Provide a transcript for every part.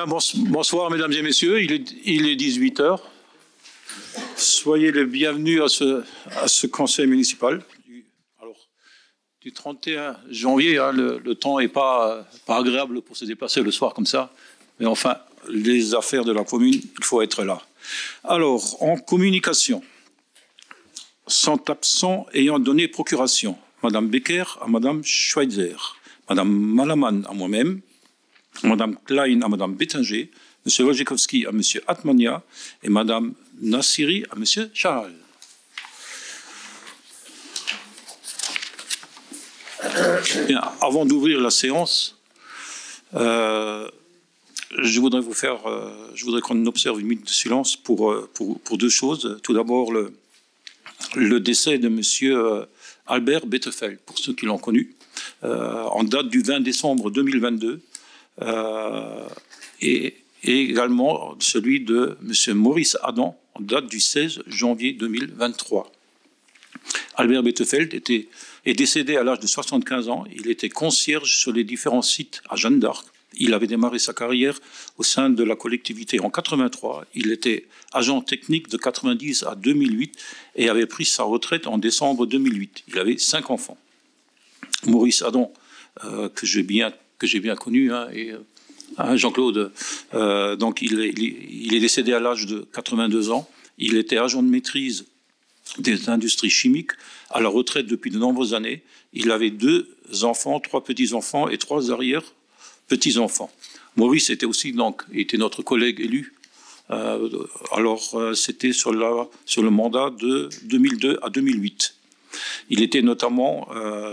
Bien, bonsoir mesdames et messieurs, il est 18 heures. Soyez les bienvenus à ce conseil municipal. Du 31 janvier, hein, le temps n'est pas agréable pour se déplacer le soir comme ça. Mais enfin, les affaires de la commune, il faut être là. Alors, en communication, sont absents ayant donné procuration, Madame Becker à Madame Schweitzer, Madame Malaman à moi-même, Madame Klein à Madame Bettinger, Monsieur Wojciechowski à Monsieur Atmania et Madame Nassiri à Monsieur Charles. Bien, avant d'ouvrir la séance, je voudrais qu'on observe une minute de silence pour deux choses. Tout d'abord, le décès de Monsieur Albert Bettefeld, pour ceux qui l'ont connu, en date du 20 décembre 2022, et également celui de M. Maurice Adam, en date du 16 janvier 2023. Albert Bettefeld est décédé à l'âge de 75 ans. Il était concierge sur les différents sites à Jeanne d'Arc. Il avait démarré sa carrière au sein de la collectivité en 83. Il était agent technique de 90 à 2008 et avait pris sa retraite en décembre 2008. Il avait 5 enfants. Maurice Adam, que j'ai bien connu, hein, et Jean-Claude, donc il est décédé à l'âge de 82 ans. Il était agent de maîtrise des industries chimiques, à la retraite depuis de nombreuses années. Il avait 2 enfants, 3 petits-enfants et 3 arrière-petits-enfants. Maurice était aussi était notre collègue élu. C'était sur le mandat de 2002 à 2008. Il était notamment,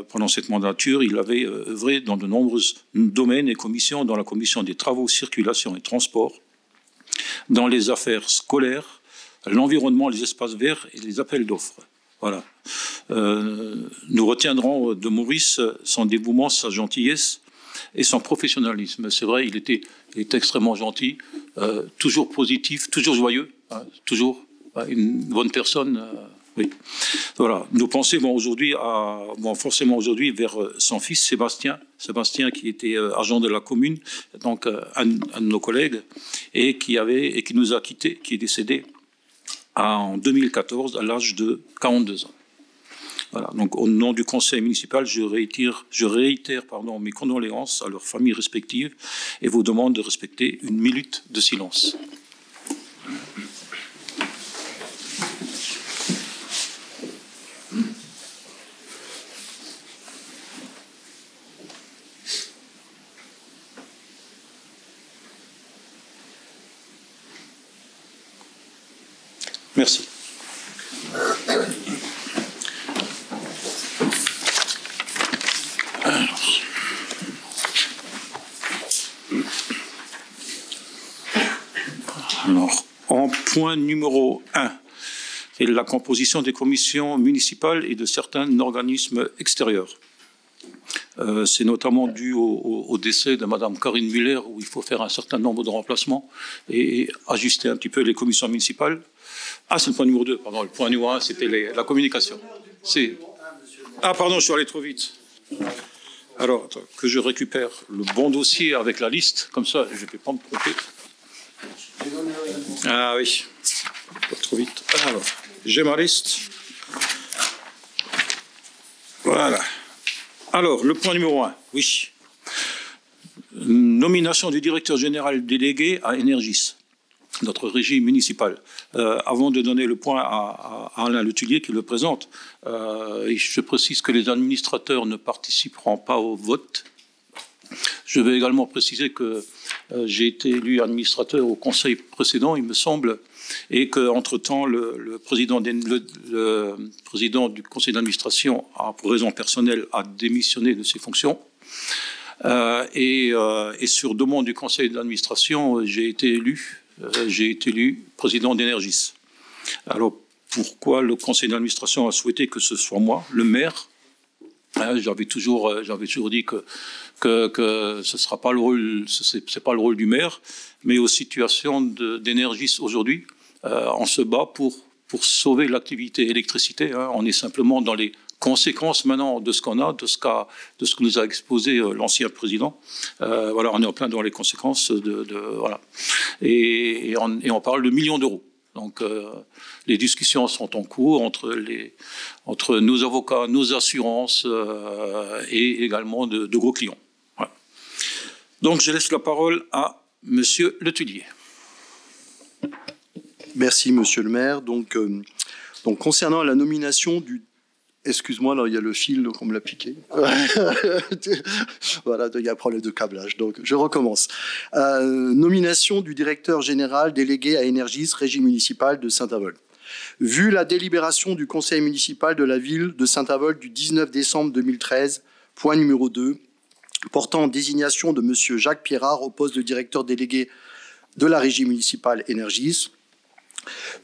pendant cette mandature, il avait œuvré dans de nombreux domaines et commissions, dans la commission des travaux, circulation et transport, dans les affaires scolaires, l'environnement, les espaces verts et les appels d'offres. Voilà. Nous retiendrons de Maurice son dévouement, sa gentillesse et son professionnalisme. C'est vrai, il était extrêmement gentil, toujours positif, toujours joyeux, hein, toujours une bonne personne. Oui. Voilà. Nos pensées vont forcément aujourd'hui vers son fils Sébastien qui était agent de la commune, donc un de nos collègues, et qui nous a quittés, qui est décédé en 2014 à l'âge de 42 ans. Voilà. Donc, au nom du conseil municipal, je réitère mes condoléances à leurs familles respectives et vous demande de respecter une minute de silence. Merci. Alors, en point numéro 1, c'est la composition des commissions municipales et de certains organismes extérieurs. C'est notamment dû au décès de Mme Karine Muller, où il faut faire un certain nombre de remplacements et ajuster un petit peu les commissions municipales. Ah, c'est le point numéro 2, pardon. Le point numéro 1, c'était la communication. Ah, pardon, je suis allé trop vite. Alors, attends, que je récupère le bon dossier avec la liste, comme ça, je ne vais pas me tromper. Ah oui, pas trop vite. Alors, j'ai ma liste. Voilà. Alors, le point numéro 1, oui. Nomination du directeur général délégué à Energis, notre régie municipale. Avant de donner le point à Alain Letellier qui le présente, je précise que les administrateurs ne participeront pas au vote. Je vais également préciser que j'ai été élu administrateur au conseil précédent, il me semble, et qu'entre-temps, le président du conseil d'administration, pour raison personnelle, a démissionné de ses fonctions. Et sur demande du conseil d'administration, j'ai été élu président d'Energis. Alors, pourquoi le conseil d'administration a souhaité que ce soit moi, le maire? J'avais toujours dit que ce sera pas le rôle, c'est pas le rôle du maire, mais aux situations d'Energis aujourd'hui, on se bat pour sauver l'activité électricité. Hein. On est simplement dans les conséquence maintenant de ce qu'on a, de ce que nous a exposé l'ancien président. Voilà, on est en plein dans les conséquences voilà. Et on parle de millions d'euros. Donc, les discussions sont en cours entre nos avocats, nos assurances et également de gros clients. Voilà. Donc, je laisse la parole à Monsieur Letellier. Merci, Monsieur le maire. Donc concernant la nomination du... Excuse-moi, là, il y a le fil, donc on me l'a piqué. Voilà, il y a un problème de câblage. Donc, je recommence. Nomination du directeur général délégué à Énergis, régie municipale de Saint-Avold. Vu la délibération du conseil municipal de la ville de Saint-Avold du 19 décembre 2013, point numéro 2, portant désignation de Monsieur Jacques Pierrard au poste de directeur délégué de la régie municipale Énergis,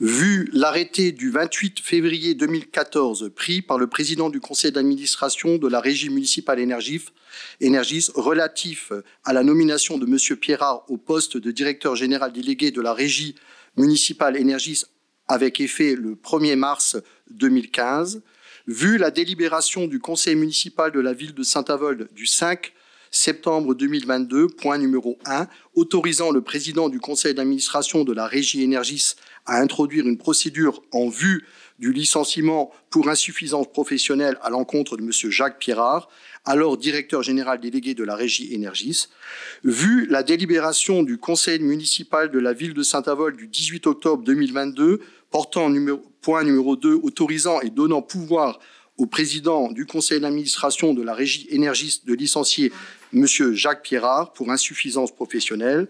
vu l'arrêté du 28 février 2014 pris par le président du conseil d'administration de la régie municipale Énergis relatif à la nomination de M. Pierrard au poste de directeur général délégué de la régie municipale Énergis avec effet le 1er mars 2015, vu la délibération du conseil municipal de la ville de Saint-Avold du 5 septembre 2022, point numéro 1, autorisant le président du conseil d'administration de la régie Énergis à introduire une procédure en vue du licenciement pour insuffisance professionnelle à l'encontre de M. Jacques Pierrard, alors directeur général délégué de la régie Énergis, vu la délibération du conseil municipal de la ville de Saint-Avold du 18 octobre 2022, portant point numéro 2, autorisant et donnant pouvoir au président du conseil d'administration de la régie Énergis de licencier M. Jacques Pierrard pour insuffisance professionnelle,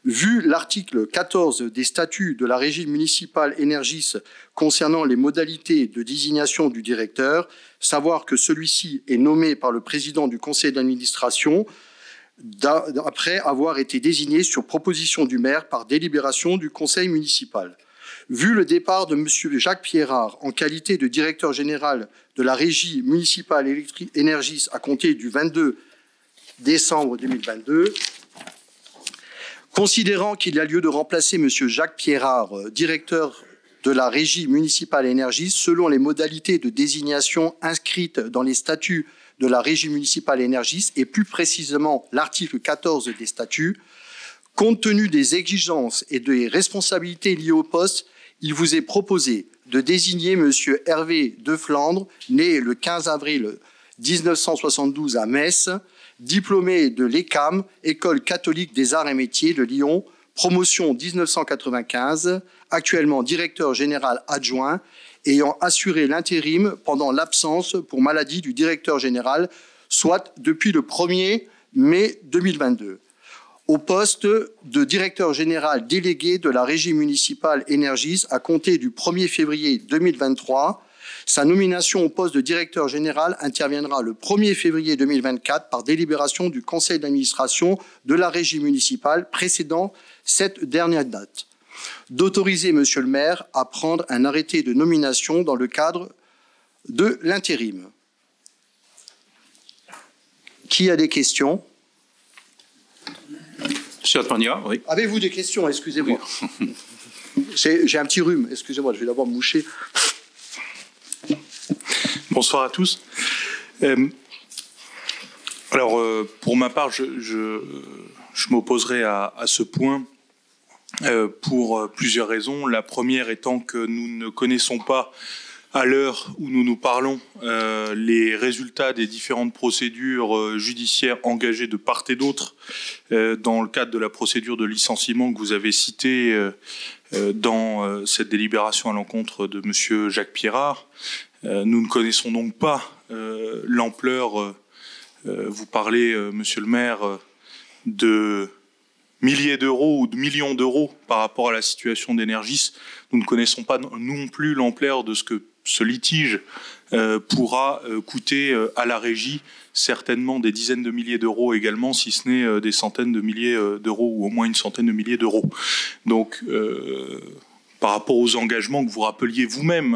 vu l'article 14 des statuts de la régie municipale Énergis concernant les modalités de désignation du directeur, savoir que celui-ci est nommé par le président du conseil d'administration après avoir été désigné sur proposition du maire par délibération du conseil municipal. Vu le départ de M. Jacques Pierrard en qualité de directeur général de la régie municipale Énergis à compter du 22 décembre 2022, considérant qu'il y a lieu de remplacer M. Jacques Pierrard, directeur de la régie municipale Énergis, selon les modalités de désignation inscrites dans les statuts de la régie municipale Énergis et plus précisément l'article 14 des statuts, compte tenu des exigences et des responsabilités liées au poste, il vous est proposé de désigner M. Hervé de Flandre, né le 15 avril 1972 à Metz, diplômé de l'ECAM, École catholique des arts et métiers de Lyon, promotion 1995, actuellement directeur général adjoint, ayant assuré l'intérim pendant l'absence pour maladie du directeur général, soit depuis le 1er mai 2022. Au poste de directeur général délégué de la régie municipale Énergis à compter du 1er février 2023. Sa nomination au poste de directeur général interviendra le 1er février 2024 par délibération du conseil d'administration de la régie municipale précédant cette dernière date. D'autoriser Monsieur le maire à prendre un arrêté de nomination dans le cadre de l'intérim. Qui a des questions ? Monsieur Atmania, oui. Avez-vous des questions? Excusez-moi. Oui. J'ai un petit rhume. Excusez-moi, je vais d'abord me moucher. Bonsoir à tous. Alors, pour ma part, je m'opposerai à ce point pour plusieurs raisons. La première étant que nous ne connaissons pas, à l'heure où nous nous parlons, les résultats des différentes procédures judiciaires engagées de part et d'autre dans le cadre de la procédure de licenciement que vous avez citée dans cette délibération à l'encontre de M. Jacques Pierrard. Nous ne connaissons donc pas l'ampleur, vous parlez, monsieur le maire, de milliers d'euros ou de millions d'euros par rapport à la situation d'Énergis. Nous ne connaissons pas non plus l'ampleur de ce que ce litige pourra coûter à la régie, certainement des dizaines de milliers d'euros également, si ce n'est des centaines de milliers d'euros ou au moins une centaine de milliers d'euros. Donc, par rapport aux engagements que vous rappeliez vous-même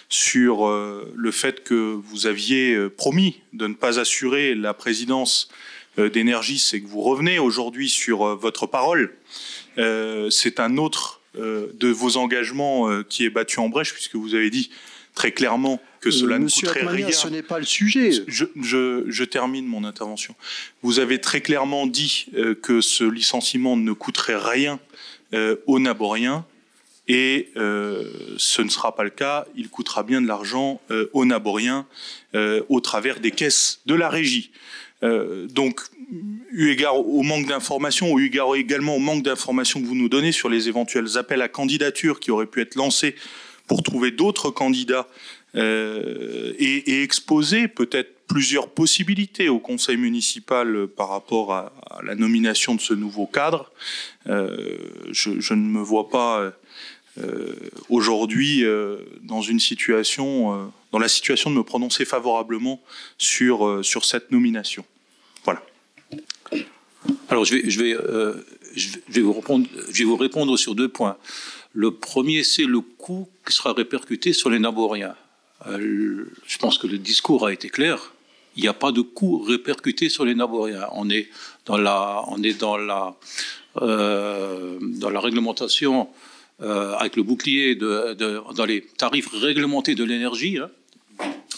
sur le fait que vous aviez promis de ne pas assurer la présidence d'Énergis et que vous revenez aujourd'hui sur votre parole, c'est un autre de vos engagements qui est battu en brèche, puisque vous avez dit très clairement que cela ne Monsieur coûterait Atmania, rien. ce n'est pas le sujet. Je termine mon intervention. Vous avez très clairement dit que ce licenciement ne coûterait rien aux Naboriens, et ce ne sera pas le cas. Il coûtera bien de l'argent aux Naboriens au travers des caisses de la régie. Donc, eu égard au manque d'informations, ou eu égard également au manque d'informations que vous nous donnez sur les éventuels appels à candidature qui auraient pu être lancés pour trouver d'autres candidats et exposer peut-être plusieurs possibilités au conseil municipal par rapport à la nomination de ce nouveau cadre, je ne me vois pas aujourd'hui dans la situation de me prononcer favorablement sur cette nomination. Voilà. Alors je vais vous répondre sur 2 points. Le premier, c'est le coût qui sera répercuté sur les Naboriens. Je pense que le discours a été clair. Il n'y a pas de coût répercuté sur les Naboriens. On est dans la réglementation avec le bouclier dans les tarifs réglementés de l'énergie, hein,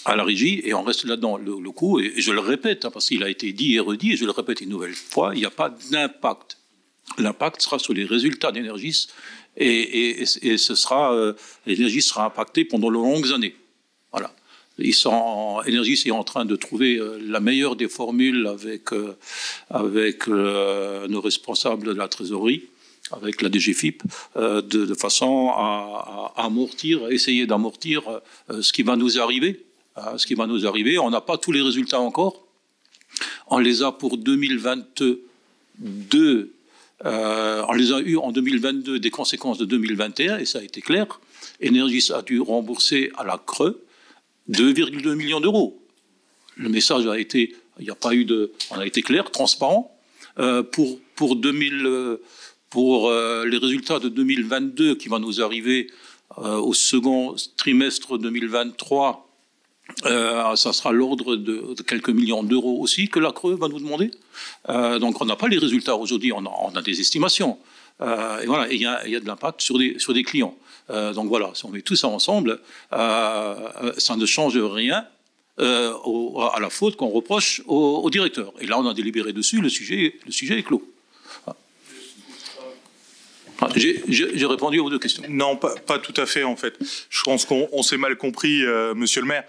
à la régie, et on reste là-dedans. Le coût, et je le répète, hein, parce qu'il a été dit et redit, et je le répète une nouvelle fois, il n'y a pas d'impact. L'impact sera sur les résultats d'Energis, et l'Energis sera impactée pendant de longues années. Voilà. Energis est en train de trouver la meilleure des formules avec nos responsables de la trésorerie, avec la DGFiP, de façon à essayer d'amortir ce qui va nous arriver. On n'a pas tous les résultats encore. On les a pour 2022. On les a eus en 2022 des conséquences de 2021, et ça a été clair. Energis a dû rembourser à la creux 2,2 millions d'euros. Le message a été, on a été clair, transparent. Pour les résultats de 2022 qui vont nous arriver au second trimestre 2023, ça sera l'ordre de quelques millions d'euros aussi que la Creux va nous demander. Donc on n'a pas les résultats aujourd'hui, on a des estimations. Et voilà, il y a de l'impact sur des clients. Donc voilà, si on met tout ça ensemble, ça ne change rien à la faute qu'on reproche au directeur. Et là, on a délibéré dessus, le sujet est clos. J'ai répondu aux 2 questions. Non, pas tout à fait en fait. Je pense qu'on s'est mal compris, monsieur le maire.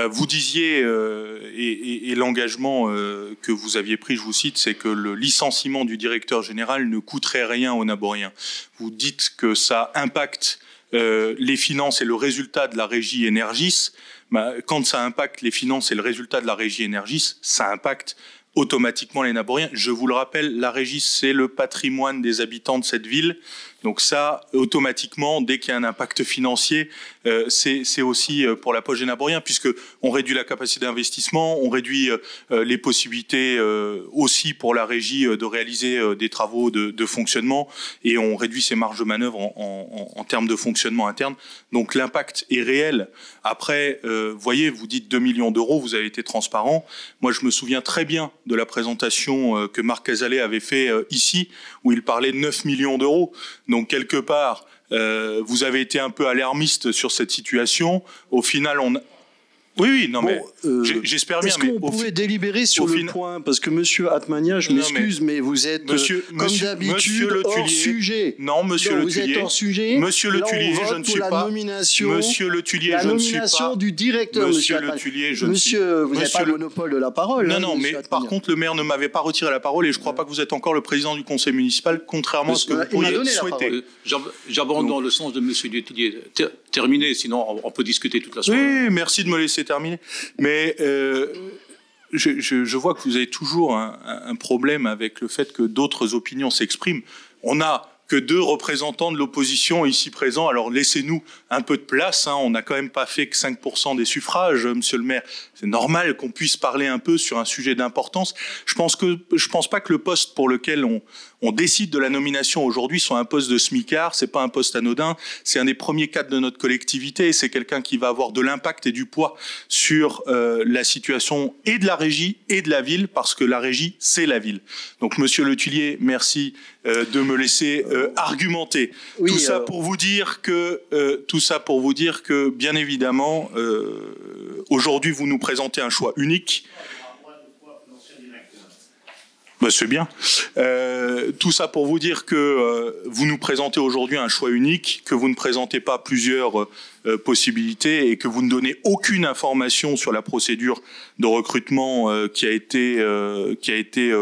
Vous disiez, et l'engagement que vous aviez pris, je vous cite, c'est que le licenciement du directeur général ne coûterait rien aux Naboriens. Vous dites que ça impacte les finances et le résultat de la régie Energis. Quand ça impacte les finances et le résultat de la régie Energis, ça impacte automatiquement les Naboriens. Je vous le rappelle, la régie, c'est le patrimoine des habitants de cette ville. Donc ça, automatiquement, dès qu'il y a un impact financier, c'est aussi pour la poche des Naboriens, puisqu'on réduit la capacité d'investissement, on réduit les possibilités aussi pour la régie de réaliser des travaux de fonctionnement, et on réduit ses marges de manœuvre en termes de fonctionnement interne. Donc l'impact est réel. Après, voyez, vous dites 2 millions d'euros, vous avez été transparent. Moi, je me souviens très bien de la présentation que Marc Cazalet avait fait ici, où il parlait de 9 millions d'euros. Donc, quelque part, vous avez été un peu alarmiste sur cette situation. Au final, Oui, non, mais j'espère bien. Est-ce qu'on pouvait délibérer sur le point? Parce que monsieur Atmania, je m'excuse, mais vous êtes, comme d'habitude, hors sujet. Non, monsieur Le Thuillier. Vous êtes hors sujet. Monsieur Le Thuillier, je ne suis pas. Monsieur Le Thuillier, je ne suis pas. La nomination du directeur, monsieur Le Thuillier, je ne suis pas. Monsieur, vous n'avez pas le monopole de la parole. Non, mais par contre, le maire ne m'avait pas retiré la parole, et je ne crois pas que vous êtes encore le président du conseil municipal, contrairement à ce que vous pourriez souhaiter. J'abonde dans le sens de monsieur Le Thuillier. Terminé, sinon on peut discuter toute la soirée. Oui, merci de me laisser terminer. Mais je vois que vous avez toujours un problème avec le fait que d'autres opinions s'expriment. On n'a que 2 représentants de l'opposition ici présents, alors laissez-nous un peu de place, hein. On n'a quand même pas fait que 5% des suffrages, monsieur le maire. C'est normal qu'on puisse parler un peu sur un sujet d'importance. Je pense pas que le poste pour lequel on décide de la nomination aujourd'hui soit un poste de smicard, c'est pas un poste anodin, c'est un des premiers cadres de notre collectivité, et c'est quelqu'un qui va avoir de l'impact et du poids sur la situation et de la régie et de la ville, parce que la régie, c'est la ville. Donc monsieur Le Thuillier, merci de me laisser argumenter. Oui, tout ça pour vous dire que, bien évidemment, aujourd'hui, vous nous présentez un choix unique. Ben, c'est bien. Tout ça pour vous dire que vous nous présentez aujourd'hui un choix unique, que vous ne présentez pas plusieurs possibilités et que vous ne donnez aucune information sur la procédure de recrutement qui a été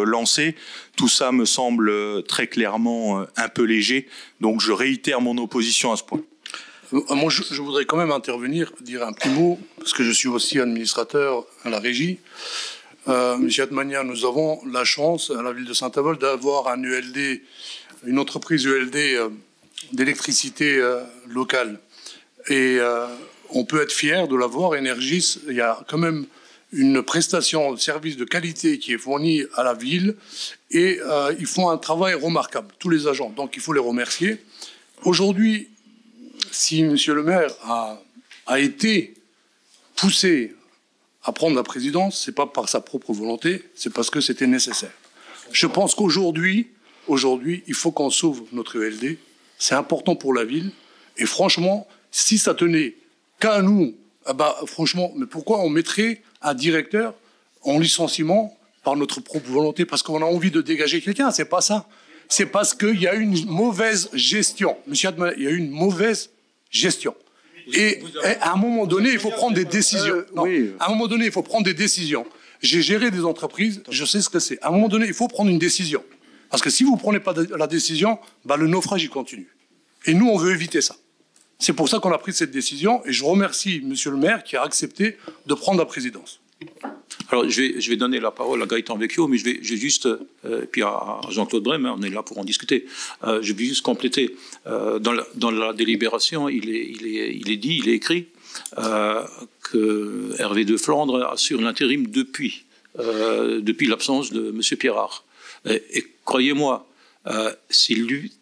lancée. Tout ça me semble très clairement un peu léger. Donc je réitère mon opposition à ce point. Moi, je voudrais quand même intervenir, dire un petit mot, parce que je suis aussi administrateur à la régie. Monsieur Atmania, nous avons la chance à la ville de Saint-Avold d'avoir un ULD, une entreprise ULD d'électricité locale. Et on peut être fier de l'avoir. Energis, il y a quand même une prestation de service de qualité qui est fournie à la ville et ils font un travail remarquable, tous les agents. Donc il faut les remercier. Aujourd'hui, si monsieur le maire a été poussé à prendre la présidence, c'est pas par sa propre volonté, c'est parce que c'était nécessaire. Je pense qu'aujourd'hui, il faut qu'on sauve notre ULD. C'est important pour la ville. Et franchement, si ça tenait qu'à nous, franchement, mais pourquoi on mettrait un directeur en licenciement par notre propre volonté parce qu'on a envie de dégager quelqu'un? C'est pas ça. C'est parce qu'il y a une mauvaise gestion. Monsieur Atman, il y a une mauvaise gestion. Et à un moment donné, il faut prendre des décisions. À un moment donné, il faut prendre des décisions. J'ai géré des entreprises, je sais ce que c'est. À un moment donné, il faut prendre une décision. Parce que si vous ne prenez pas la décision, le naufrage, il continue. Et nous, on veut éviter ça. C'est pour ça qu'on a pris cette décision. Et je remercie monsieur le maire qui a accepté de prendre la présidence. Alors, je vais donner la parole à Gaëtan Vecchio, mais je vais juste, puis à Jean-Claude Brem, on est là pour en discuter. Je vais juste compléter. Dans la délibération, il est écrit que Hervé de Flandre assure l'intérim depuis l'absence de M. Pierrard. Et croyez-moi,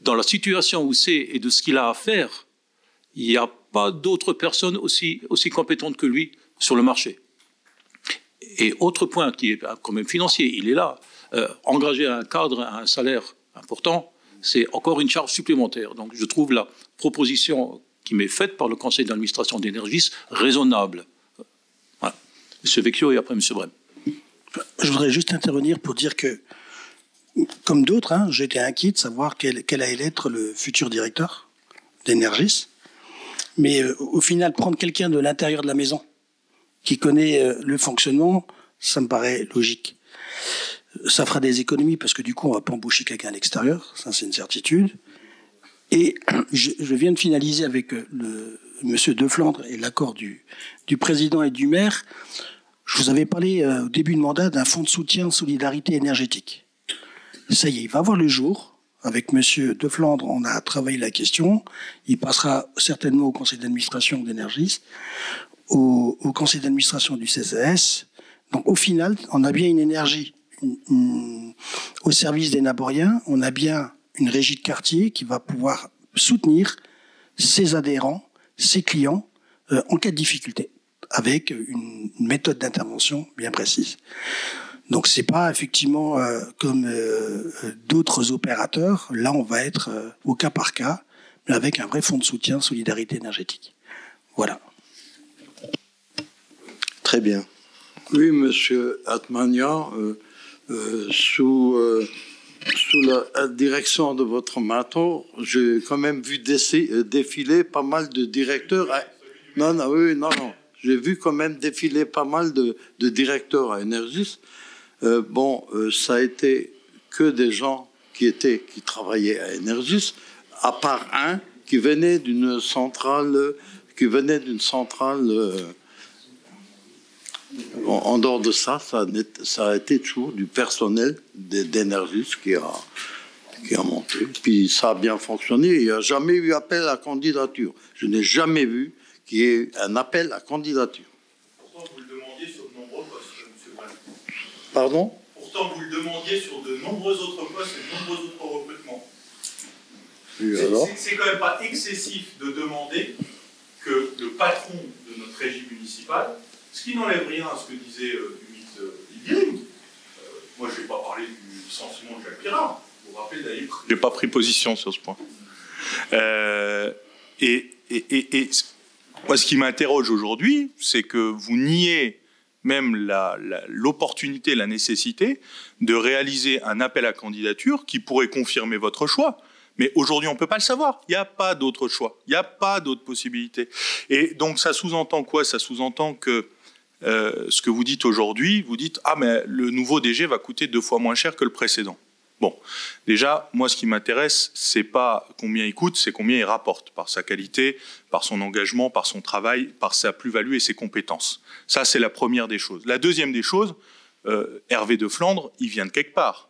dans la situation où c'est et de ce qu'il a à faire, il n'y a pas d'autres personnes aussi compétentes que lui sur le marché. Et autre point qui est quand même financier, il est là. Engager un cadre à un salaire important, c'est encore une charge supplémentaire. Donc je trouve la proposition qui m'est faite par le conseil d'administration d'Energis raisonnable. Voilà. M. Vecchio et après M. Brem. Je voudrais juste intervenir pour dire que, comme d'autres, j'étais inquiet de savoir quel allait être le futur directeur d'Energis. Mais au final, prendre quelqu'un de l'intérieur de la maison qui connaît le fonctionnement, ça me paraît logique. Ça fera des économies parce que du coup, on va pas embaucher quelqu'un à l'extérieur, ça c'est une certitude. Et je viens de finaliser avec monsieur De Flandre et l'accord du président et du maire. Je vous avais parlé au début de mandat d'un fonds de soutien solidarité énergétique. Ça y est, il va voir le jour. Avec monsieur De Flandre, on a travaillé la question. Il passera certainement au conseil d'administration d'Energis, au conseil d'administration du CCS. Donc au final, on a bien une énergie au service des Naboriens, on a bien une régie de quartier qui va pouvoir soutenir ses adhérents, ses clients en cas de difficulté, avec une méthode d'intervention bien précise. Donc c'est pas effectivement comme d'autres opérateurs, là on va être au cas par cas, mais avec un vrai fonds de soutien solidarité énergétique. Voilà. Très bien. Oui, monsieur Atmania, sous la direction de votre mentor, j'ai quand même vu défiler pas mal de directeurs. Non. J'ai vu quand même défiler pas mal de directeurs à Energis. Ça a été que des gens qui travaillaient à Energis, à part un qui venait d'une centrale. En dehors de ça, ça a été toujours du personnel d'Energis qui a monté. Puis ça a bien fonctionné. Il n'y a jamais eu appel à candidature. Je n'ai jamais vu qu'il y ait un appel à candidature. Pourtant, vous le demandiez sur de nombreux postes, M. Brem. Pardon ? Pourtant, vous le demandiez sur de nombreux autres postes et de nombreux autres recrutements. C'est quand même pas excessif de demander que le patron de notre régie municipale, ce qui n'enlève rien à ce que disait Humit Libiering. Moi, je ne vais pas parler du licenciement de Jacques Pirard. Vous vous rappelez d'ailleurs, j'ai pas pris position sur ce point. Et moi, ce qui m'interroge aujourd'hui, c'est que vous niez même l'opportunité, la nécessité de réaliser un appel à candidature qui pourrait confirmer votre choix. Mais aujourd'hui, on ne peut pas le savoir. Il n'y a pas d'autre choix. Il n'y a pas d'autre possibilité. Et donc, ça sous-entend quoi? Ça sous-entend que ce que vous dites aujourd'hui, vous dites « Ah, mais le nouveau DG va coûter 2 fois moins cher que le précédent ». Bon, déjà, moi, ce qui m'intéresse, c'est pas combien il coûte, c'est combien il rapporte, par sa qualité, par son engagement, par son travail, par sa plus-value et ses compétences. Ça, c'est la première des choses. La deuxième des choses, Hervé de Flandre, il vient de quelque part.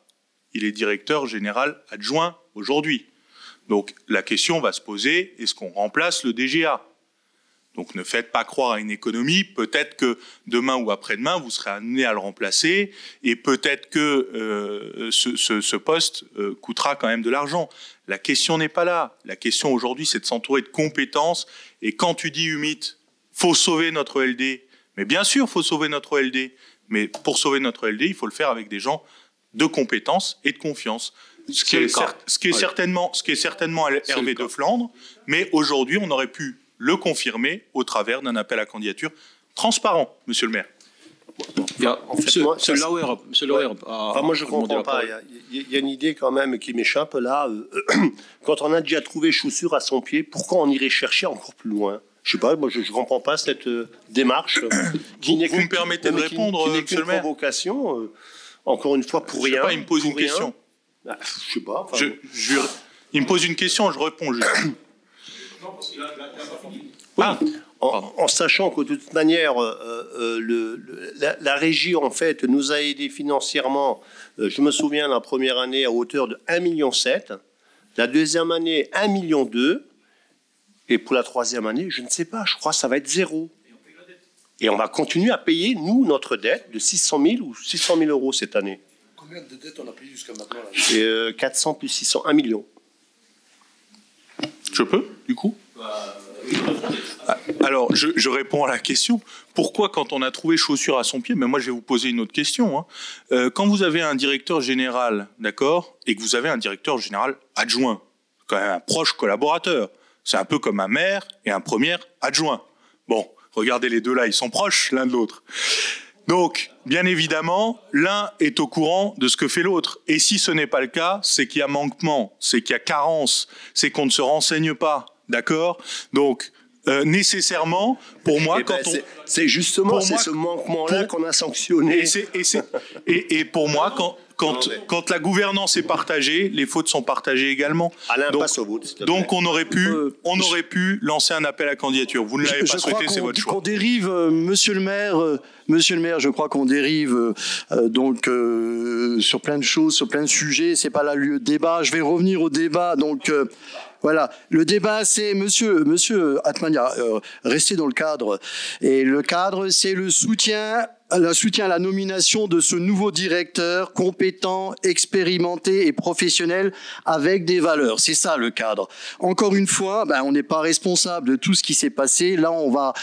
Il est directeur général adjoint aujourd'hui. Donc, la question va se poser, est-ce qu'on remplace le DGA ? Donc ne faites pas croire à une économie, peut-être que demain ou après-demain, vous serez amené à le remplacer, et peut-être que ce poste coûtera quand même de l'argent. La question n'est pas là. La question aujourd'hui, c'est de s'entourer de compétences, et quand tu dis Humit, faut sauver notre LD, mais bien sûr, il faut sauver notre LD, mais pour sauver notre LD, il faut le faire avec des gens de compétences et de confiance. Ce qui est certainement Hervé de Flandre, mais aujourd'hui, on aurait pu le confirmer au travers d'un appel à candidature transparent, monsieur le maire. Monsieur Lauer, moi je ne comprends pas. Il y a une idée quand même qui m'échappe là. Quand on a déjà trouvé chaussure à son pied, pourquoi on irait chercher encore plus loin? Je sais pas, moi je ne comprends pas cette démarche. Vous me permettez de répondre, monsieur le maire? Provocation, encore une fois, pour rien. Je sais pas, il me pose une question. Ah, je sais pas. Il me pose une question, je réponds juste. Non, parce qu'il a pas fini. En sachant que de toute manière, la régie en fait nous a aidés financièrement. Je me souviens la première année à hauteur de 1,7 million, la deuxième année 1,2 million, et pour la troisième année, je ne sais pas. Je crois que ça va être 0. Et on va continuer à payer nous notre dette de 600 000 ou 600 000 euros cette année. Combien de dettes on a payé jusqu'à maintenant là? Et 400 plus 600, 1 million. Je peux, du coup? Alors, je réponds à la question. Pourquoi, quand on a trouvé chaussure à son pied, mais moi je vais vous poser une autre question. Quand vous avez un directeur général, d'accord, et que vous avez un directeur général adjoint, quand même un proche collaborateur, c'est un peu comme un maire et un premier adjoint. Bon, regardez les deux là, ils sont proches l'un de l'autre. Donc, bien évidemment, l'un est au courant de ce que fait l'autre. Et si ce n'est pas le cas, c'est qu'il y a manquement, c'est qu'il y a carence, c'est qu'on ne se renseigne pas, d'accord? Donc, nécessairement, pour moi, c'est justement ce manquement-là qu'on a sanctionné. Et pour moi, quand la gouvernance est partagée, les fautes sont partagées également. Alain, passe au bout. Donc on aurait pu lancer un appel à candidature. Vous ne l'avez pas souhaité, c'est votre choix. Qu'on dérive, Monsieur le maire, je crois qu'on dérive sur plein de choses, sur plein de sujets. C'est pas là le lieu de débat. Je vais revenir au débat. Donc voilà, le débat, c'est Monsieur Atmania, restez dans le cadre. Et le cadre, c'est le soutien à la nomination de ce nouveau directeur compétent, expérimenté et professionnel avec des valeurs. C'est ça le cadre. Encore une fois, on n'est pas responsable de tout ce qui s'est passé. Là, on va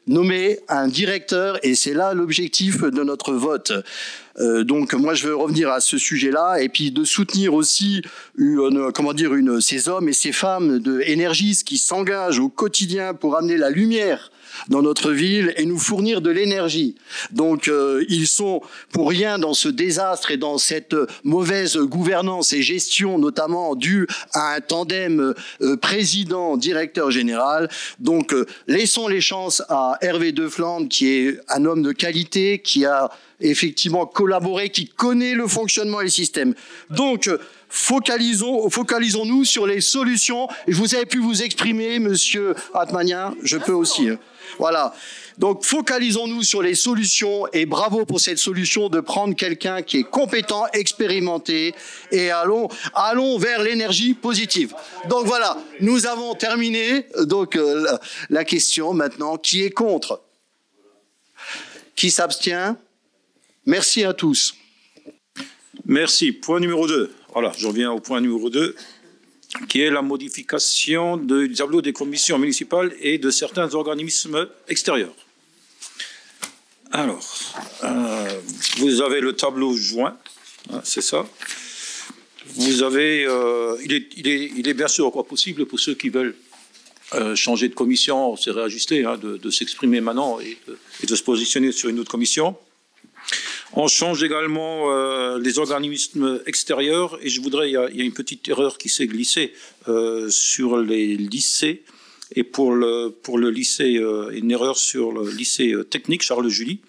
nommer un directeur et c'est là l'objectif de notre vote. Donc moi je veux revenir à ce sujet-là et puis de soutenir aussi ces hommes et ces femmes de Energis qui s'engagent au quotidien pour amener la lumière dans notre ville et nous fournir de l'énergie. Donc ils sont pour rien dans ce désastre et dans cette mauvaise gouvernance et gestion, notamment due à un tandem président-directeur général. Donc laissons les chances à Hervé de Flandre, qui est un homme de qualité, qui a effectivement collaboré, qui connaît le fonctionnement et le système. Donc focalisons-nous sur les solutions. Et vous avez pu vous exprimer, Monsieur Atmania, je peux aussi. Voilà. Donc, focalisons-nous sur les solutions et bravo pour cette solution de prendre quelqu'un qui est compétent, expérimenté et allons vers l'énergie positive. Donc voilà, nous avons terminé. Donc la question maintenant, qui est contre? Qui s'abstient? Merci à tous. Merci. Point numéro 2. Voilà, je reviens au point numéro 2, qui est la modification du tableau des commissions municipales et de certains organismes extérieurs. Alors, vous avez le tableau joint, hein, c'est ça. Vous avez, il est bien sûr quoi possible pour ceux qui veulent changer de commission, c'est réajusté, hein, de s'exprimer maintenant et de se positionner sur une autre commission. On change également les organismes extérieurs et je voudrais, il y a une petite erreur qui s'est glissée sur les lycées et pour le lycée, une erreur sur le lycée technique Charles-Julie.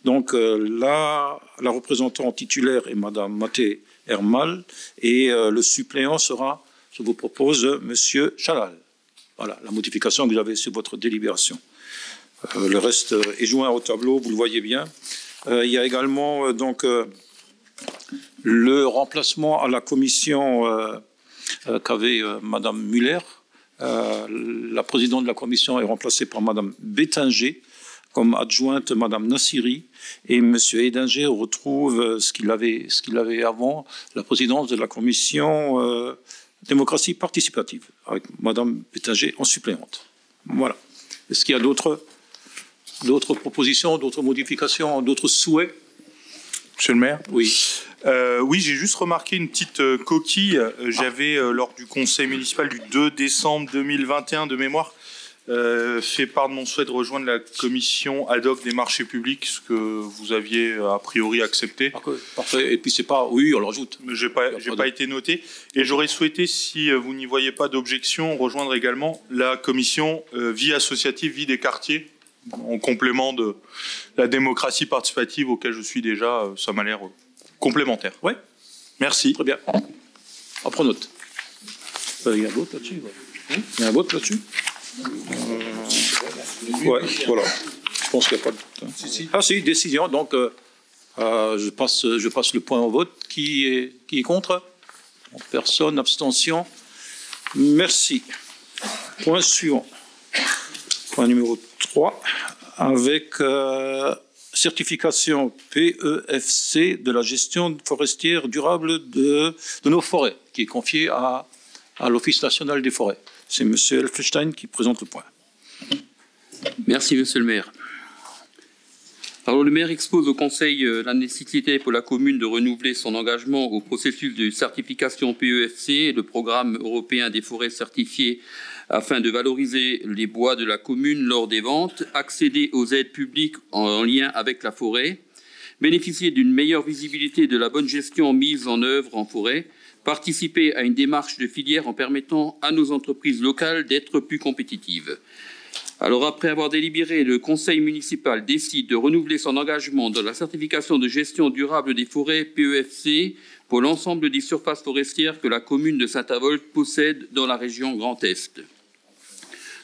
Donc là, la représentante titulaire est Madame Mathé Hermal et le suppléant sera, je vous propose, Monsieur Chalal. Voilà la modification que vous avez sur votre délibération. Le reste est joint au tableau, vous le voyez bien. Il y a également donc le remplacement à la commission qu'avait Madame Muller. La présidente de la commission est remplacée par Madame Bétinger, comme adjointe Madame Nassiri, et Monsieur Hédinger retrouve ce qu'il avait avant, la présidence de la commission démocratie participative, avec Madame Bétinger en suppléante. Voilà. Est-ce qu'il y a d'autres propositions, d'autres modifications, d'autres souhaits? Monsieur le maire? Oui. Oui, j'ai juste remarqué une petite coquille. J'avais, lors du conseil municipal du 2 décembre 2021 de mémoire, fait part de mon souhait de rejoindre la commission ad hoc des marchés publics, ce que vous aviez a priori accepté. Parfait. Et puis c'est pas... Oui, on le rajoute. J'ai pas été noté. Et j'aurais souhaité, si vous n'y voyez pas d'objection, rejoindre également la commission vie associative, vie des quartiers, en complément de la démocratie participative auquel je suis déjà. Ça m'a l'air complémentaire. Oui. Merci. Très bien. On prend note. Il y a un vote là-dessus. Il y a un vote là-dessus. Ouais, voilà. Je pense qu'il n'y a pas de doute. Hein. Ah si, décision. Donc, je passe le point au vote. Qui est contre? Personne. Abstention. Merci. Point suivant. Point numéro 3. Avec certification PEFC de la gestion forestière durable de nos forêts, qui est confiée à l'Office national des forêts. C'est M. Elfenstein qui présente le point. Merci, Monsieur le maire. Alors, le maire expose au Conseil la nécessité pour la commune de renouveler son engagement au processus de certification PEFC et le programme européen des forêts certifiées afin de valoriser les bois de la commune lors des ventes, accéder aux aides publiques en lien avec la forêt, bénéficier d'une meilleure visibilité de la bonne gestion mise en œuvre en forêt, participer à une démarche de filière en permettant à nos entreprises locales d'être plus compétitives. Alors, après avoir délibéré, le conseil municipal décide de renouveler son engagement dans la certification de gestion durable des forêts PEFC pour l'ensemble des surfaces forestières que la commune de Saint-Avold possède dans la région Grand Est.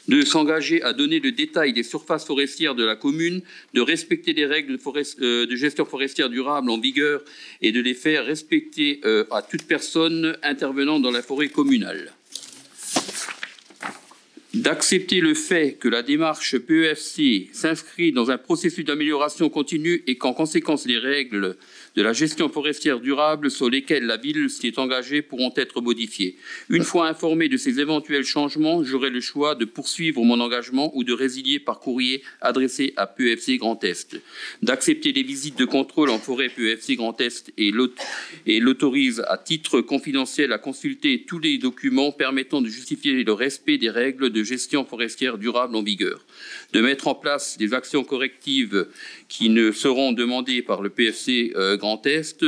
De s'engager à donner le détail des surfaces forestières de la commune, de respecter les règles de gestion forestière durable en vigueur et de les faire respecter à toute personne intervenant dans la forêt communale. D'accepter le fait que la démarche PEFC s'inscrit dans un processus d'amélioration continue et qu'en conséquence les règles de la gestion forestière durable sur lesquelles la ville s'y est engagée pourront être modifiées. Une fois informé de ces éventuels changements, j'aurai le choix de poursuivre mon engagement ou de résilier par courrier adressé à PEFC Grand Est. D'accepter les visites de contrôle en forêt PEFC Grand Est et l'autorise à titre confidentiel à consulter tous les documents permettant de justifier le respect des règles de gestion forestière durable en vigueur. De mettre en place des actions correctives qui ne seront demandées par le PFC Grand Est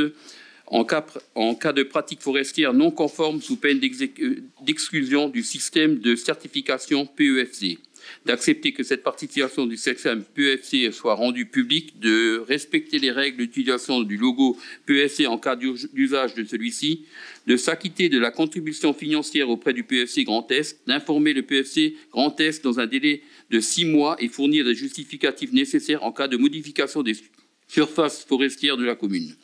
en cas de pratique forestière non conforme sous peine d'exclusion du système de certification PEFC. D'accepter que cette participation du système PEFC soit rendue publique, de respecter les règles d'utilisation du logo PEFC en cas d'usage de celui-ci, de s'acquitter de la contribution financière auprès du PEFC Grand Est, d'informer le PEFC Grand Est dans un délai de 6 mois et fournir les justificatifs nécessaires en cas de modification des surfaces forestières de la commune.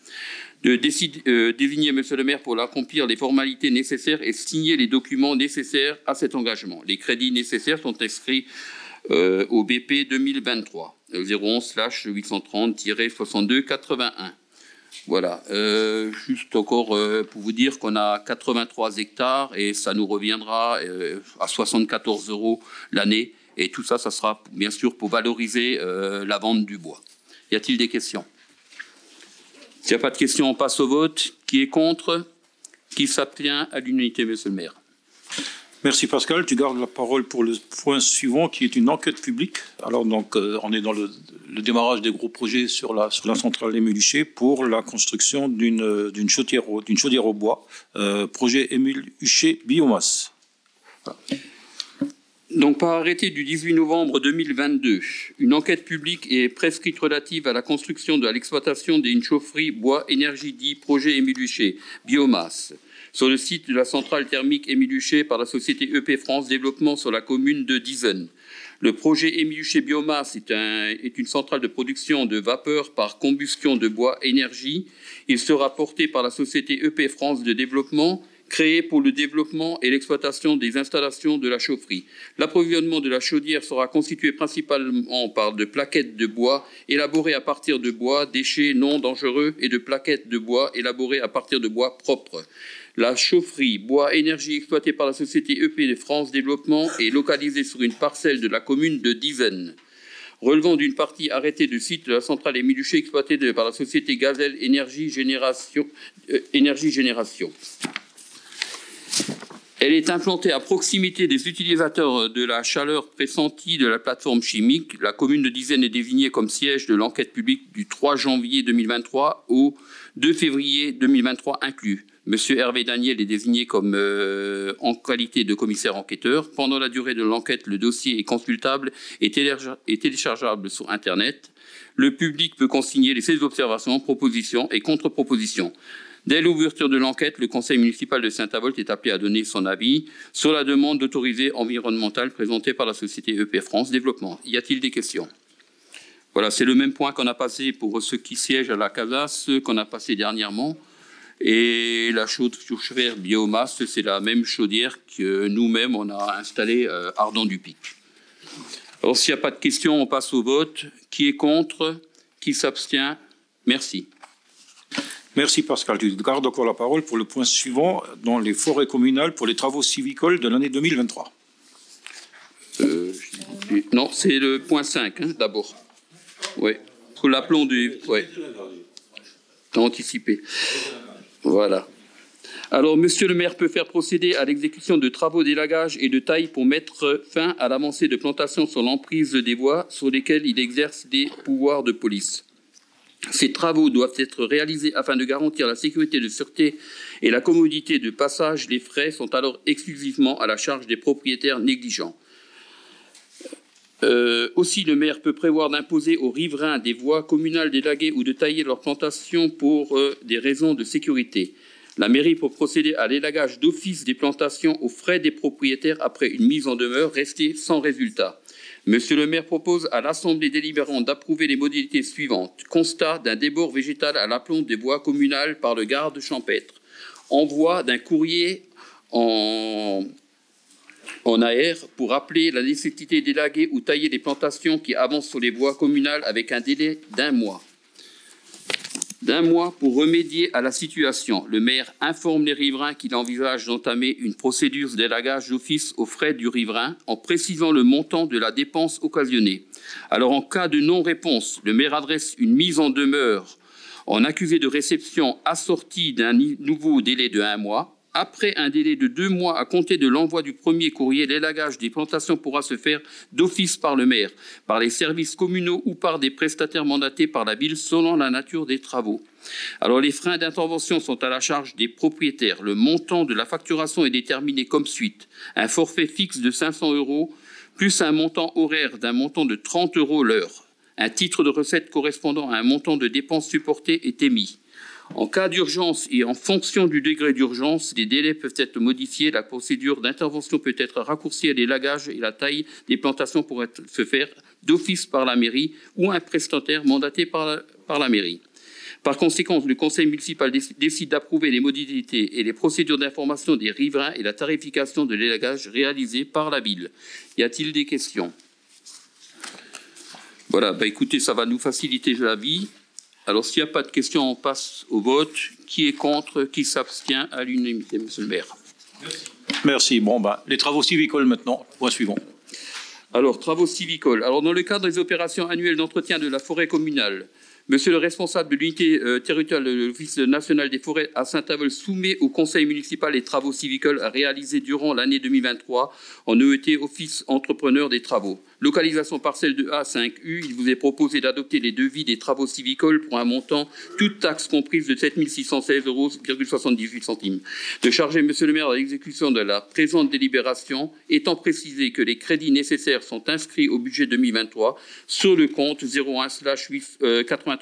De désigner M. le maire pour accomplir les formalités nécessaires et signer les documents nécessaires à cet engagement. Les crédits nécessaires sont inscrits au BP 2023, 011/830-6281. Voilà. Juste encore pour vous dire qu'on a 83 hectares et ça nous reviendra à 74 € l'année. Et tout ça, ça sera bien sûr pour valoriser la vente du bois. Y a-t-il des questions ? S'il n'y a pas de questions, on passe au vote. Qui est contre ? Qui s'abstient? À l'unanimité, monsieur le maire. Merci Pascal. Tu gardes la parole pour le point suivant qui est une enquête publique. Alors donc on est dans le démarrage des gros projets sur la centrale Émile Huchet pour la construction d'une chaudière au bois. Projet Émile Huchet biomasse. Voilà. Donc, par arrêté du 18 novembre 2022, une enquête publique est prescrite relative à la construction de l'exploitation d'une chaufferie bois énergie dit projet Émile Huchet biomasse sur le site de la centrale thermique Émile Huchet par la société EP France Développement sur la commune de Diesen. Le projet Émile Huchet biomasse est une centrale de production de vapeur par combustion de bois énergie. Il sera porté par la société EP France de Développement, créée pour le développement et l'exploitation des installations de la chaufferie. L'approvisionnement de la chaudière sera constitué principalement par de plaquettes de bois élaborées à partir de bois, déchets non dangereux et de plaquettes de bois élaborées à partir de bois propre. La chaufferie bois énergie exploitée par la société EP de France Développement est localisée sur une parcelle de la commune de Diesen, relevant d'une partie arrêtée du site de la centrale Émile Huchet exploitée par la société Gazelle Énergie Génération. Elle est implantée à proximité des utilisateurs de la chaleur pressentie de la plateforme chimique. La commune de Diesen est désignée comme siège de l'enquête publique du 3 janvier 2023 au 2 février 2023 inclus. Monsieur Hervé Daniel est désigné comme en qualité de commissaire enquêteur. Pendant la durée de l'enquête, le dossier est consultable et téléchargeable sur Internet. Le public peut consigner ses observations, propositions et contre-propositions. Dès l'ouverture de l'enquête, le conseil municipal de Saint-Avold est appelé à donner son avis sur la demande d'autorisée environnementale présentée par la société EP France Développement. Y a-t-il des questions? Voilà, c'est le même point qu'on a passé pour ceux qui siègent à la CASA, ceux qu'on a passé dernièrement. Et la chaudière biomasse, c'est la même chaudière que nous-mêmes, on a installée Ardent du Pic. Alors, s'il n'y a pas de questions, on passe au vote. Qui est contre? Qui s'abstient? Merci. Merci Pascal. Tu gardes encore la parole pour le point suivant dans les forêts communales pour les travaux civicoles de l'année 2023. Non, c'est le point 5 d'abord. Oui, sous l'aplomb du... Oui, anticipé. Voilà. Alors, monsieur le maire peut faire procéder à l'exécution de travaux d'élagage et de taille pour mettre fin à l'avancée de plantation sur l'emprise des voies sur lesquelles il exerce des pouvoirs de police. Ces travaux doivent être réalisés afin de garantir la sécurité de sûreté et la commodité de passage. Les frais sont alors exclusivement à la charge des propriétaires négligents. Aussi, le maire peut prévoir d'imposer aux riverains des voies communales d'élaguer ou de tailler leurs plantations pour des raisons de sécurité. La mairie peut procéder à l'élagage d'office des plantations aux frais des propriétaires après une mise en demeure restée sans résultat. Monsieur le maire propose à l'Assemblée délibérante d'approuver les modalités suivantes. Constat d'un débord végétal à l'aplomb des voies communales par le garde champêtre. Envoi d'un courrier en AR pour rappeler la nécessité d'élaguer ou tailler les plantations qui avancent sur les voies communales avec un délai d'1 mois. D'1 mois pour remédier à la situation. Le maire informe les riverains qu'il envisage d'entamer une procédure d'élagage d'office aux frais du riverain en précisant le montant de la dépense occasionnée. Alors, en cas de non-réponse, le maire adresse une mise en demeure en accusé de réception assortie d'un nouveau délai de 1 mois. Après un délai de 2 mois à compter de l'envoi du premier courrier, l'élagage des plantations pourra se faire d'office par le maire, par les services communaux ou par des prestataires mandatés par la ville selon la nature des travaux. Alors, les freins d'intervention sont à la charge des propriétaires. Le montant de la facturation est déterminé comme suit. Un forfait fixe de 500 € plus un montant horaire d'un montant de 30 € l'heure. Un titre de recette correspondant à un montant de dépenses supportées est émis. En cas d'urgence et en fonction du degré d'urgence, les délais peuvent être modifiés. La procédure d'intervention peut être raccourcie et l'élagage et la taille des plantations pourraient se faire d'office par la mairie ou un prestataire mandaté par la mairie. Par conséquent, le conseil municipal décide d'approuver les modalités et les procédures d'information des riverains et la tarification de l'élagage réalisé par la ville. Y a-t-il des questions? Voilà, écoutez, ça va nous faciliter la vie. Alors, s'il n'y a pas de questions, on passe au vote. Qui est contre? Qui s'abstient? À l'unanimité, monsieur le maire. Merci. Bon, les travaux civicoles maintenant. Point suivant. Alors, travaux civicoles. Alors, dans le cadre des opérations annuelles d'entretien de la forêt communale, Monsieur le responsable de l'unité territoriale de l'Office national des forêts à Saint-Avold soumet au conseil municipal les travaux civicoles réalisés durant l'année 2023 en EET Office entrepreneur des travaux. Localisation parcelle de A5U, il vous est proposé d'adopter les devis des travaux civicoles pour un montant, toute taxe comprise, de 7 616,78 €. De charger Monsieur le maire à l'exécution de la présente délibération, étant précisé que les crédits nécessaires sont inscrits au budget 2023 sur le compte 01/8331.61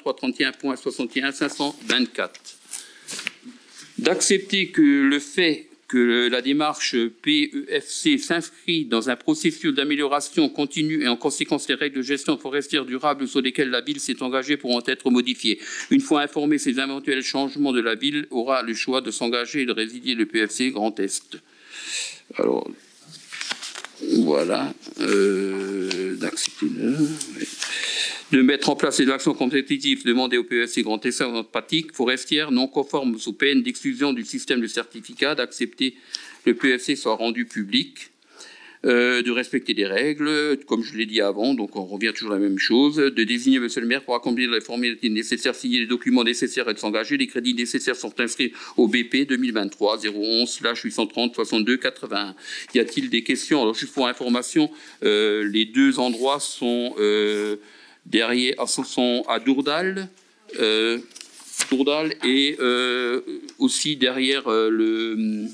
d'accepter que le fait que la démarche PEFC s'inscrit dans un processus d'amélioration continue et en conséquence les règles de gestion forestière durable sur lesquelles la ville s'est engagée pourront être modifiées. Une fois informé ces éventuels changements, de la ville aura le choix de s'engager et de résilier le PEFC Grand Est. Alors, voilà, d'accepter de mettre en place les actions compétitives demandées au PEFC Grand Est en pratique forestière non conformes sous peine d'exclusion du système de certificat, d'accepter que le PEFC soit rendu public, de respecter les règles, comme je l'ai dit avant, donc on revient toujours à la même chose, de désigner monsieur le maire pour accomplir les formalités nécessaires, signer les documents nécessaires et de s'engager. Les crédits nécessaires sont inscrits au BP 2023 011/830 62 81. Y a-t-il des questions? Alors, juste pour information, les deux endroits sont derrière, sont à Dourdal, et aussi derrière le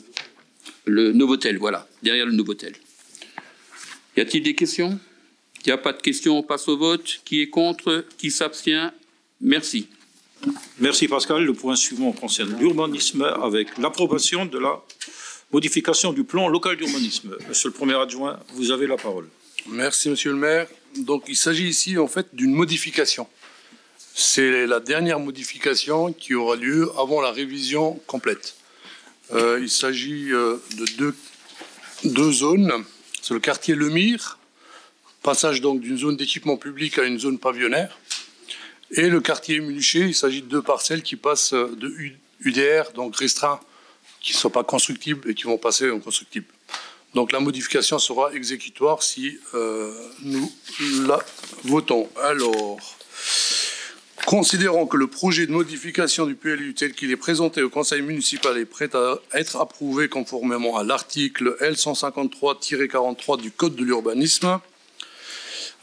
Novotel, voilà, derrière le Novotel. Y a-t-il des questions? Il n'y a pas de questions, on passe au vote. Qui est contre? Qui s'abstient? Merci. Merci Pascal. Le point suivant concerne l'urbanisme avec l'approbation de la modification du plan local d'urbanisme. Monsieur le premier adjoint, vous avez la parole. Merci monsieur le maire. Donc il s'agit ici en fait d'une modification. C'est la dernière modification qui aura lieu avant la révision complète. Il s'agit de deux zones. C'est le quartier Lemire, passage donc d'une zone d'équipement public à une zone pavillonnaire. Et le quartier Émuluché, il s'agit de deux parcelles qui passent de UDR, donc restreint, qui ne sont pas constructibles et qui vont passer en constructibles. Donc la modification sera exécutoire si nous la votons. Alors, considérant que le projet de modification du PLU tel qu'il est présenté au conseil municipal est prêt à être approuvé conformément à l'article L153-43 du Code de l'urbanisme,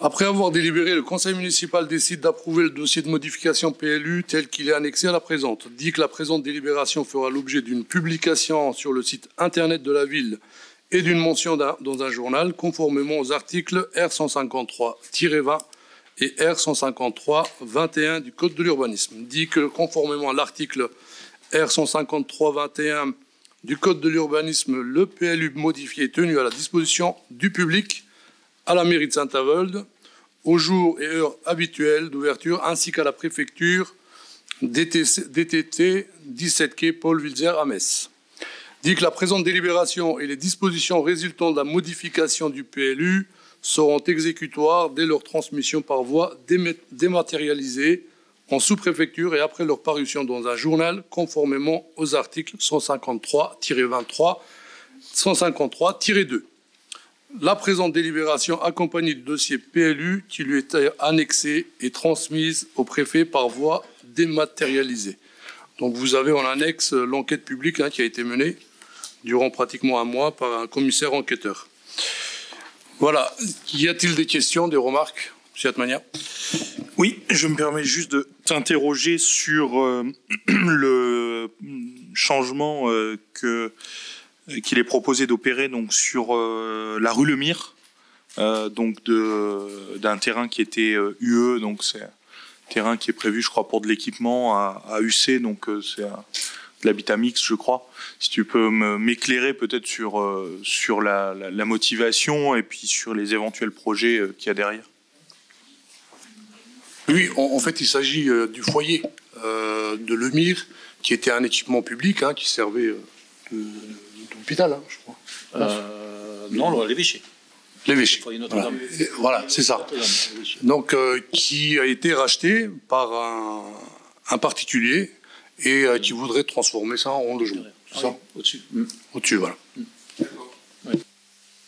après avoir délibéré, le conseil municipal décide d'approuver le dossier de modification PLU tel qu'il est annexé à la présente. Dit que la présente délibération fera l'objet d'une publication sur le site internet de la ville et d'une mention dans un journal conformément aux articles R153-20 et R153-21 du Code de l'urbanisme. Dit que conformément à l'article R153-21 du Code de l'urbanisme, le PLU modifié est tenu à la disposition du public à la mairie de Saint-Avold aux jours et heures habituels d'ouverture ainsi qu'à la préfecture DTT 17 quai Paul Wilzer à Metz. Dit que la présente délibération et les dispositions résultant de la modification du PLU seront exécutoires dès leur transmission par voie dématérialisée en sous-préfecture et après leur parution dans un journal conformément aux articles 153-23, 153-2. La présente délibération accompagnée du dossier PLU qui lui est annexé et transmise au préfet par voie dématérialisée. Donc vous avez en annexe l'enquête publique qui a été menée durant pratiquement un mois par un commissaire enquêteur. Voilà. Y a-t-il des questions, des remarques, M. Atmania? Oui, je me permets juste de t'interroger sur le changement qu'il est proposé d'opérer donc sur la rue Lemire, donc d'un terrain qui était UE, donc c'est un terrain qui est prévu, je crois, pour de l'équipement à UC, donc c'est de l'habitat mixte, je crois. Si tu peux m'éclairer peut-être sur la motivation et puis sur les éventuels projets qu'il y a derrière. Oui, en fait, il s'agit du foyer de Lemire, qui était un équipement public, qui servait d'hôpital, je crois. Non, l'évêché. L'évêché. Voilà, c'est ça. Donc, qui a été racheté par un particulier et qui voudrait transformer ça en logement. C'est ça ? Au-dessus. Au-dessus, voilà.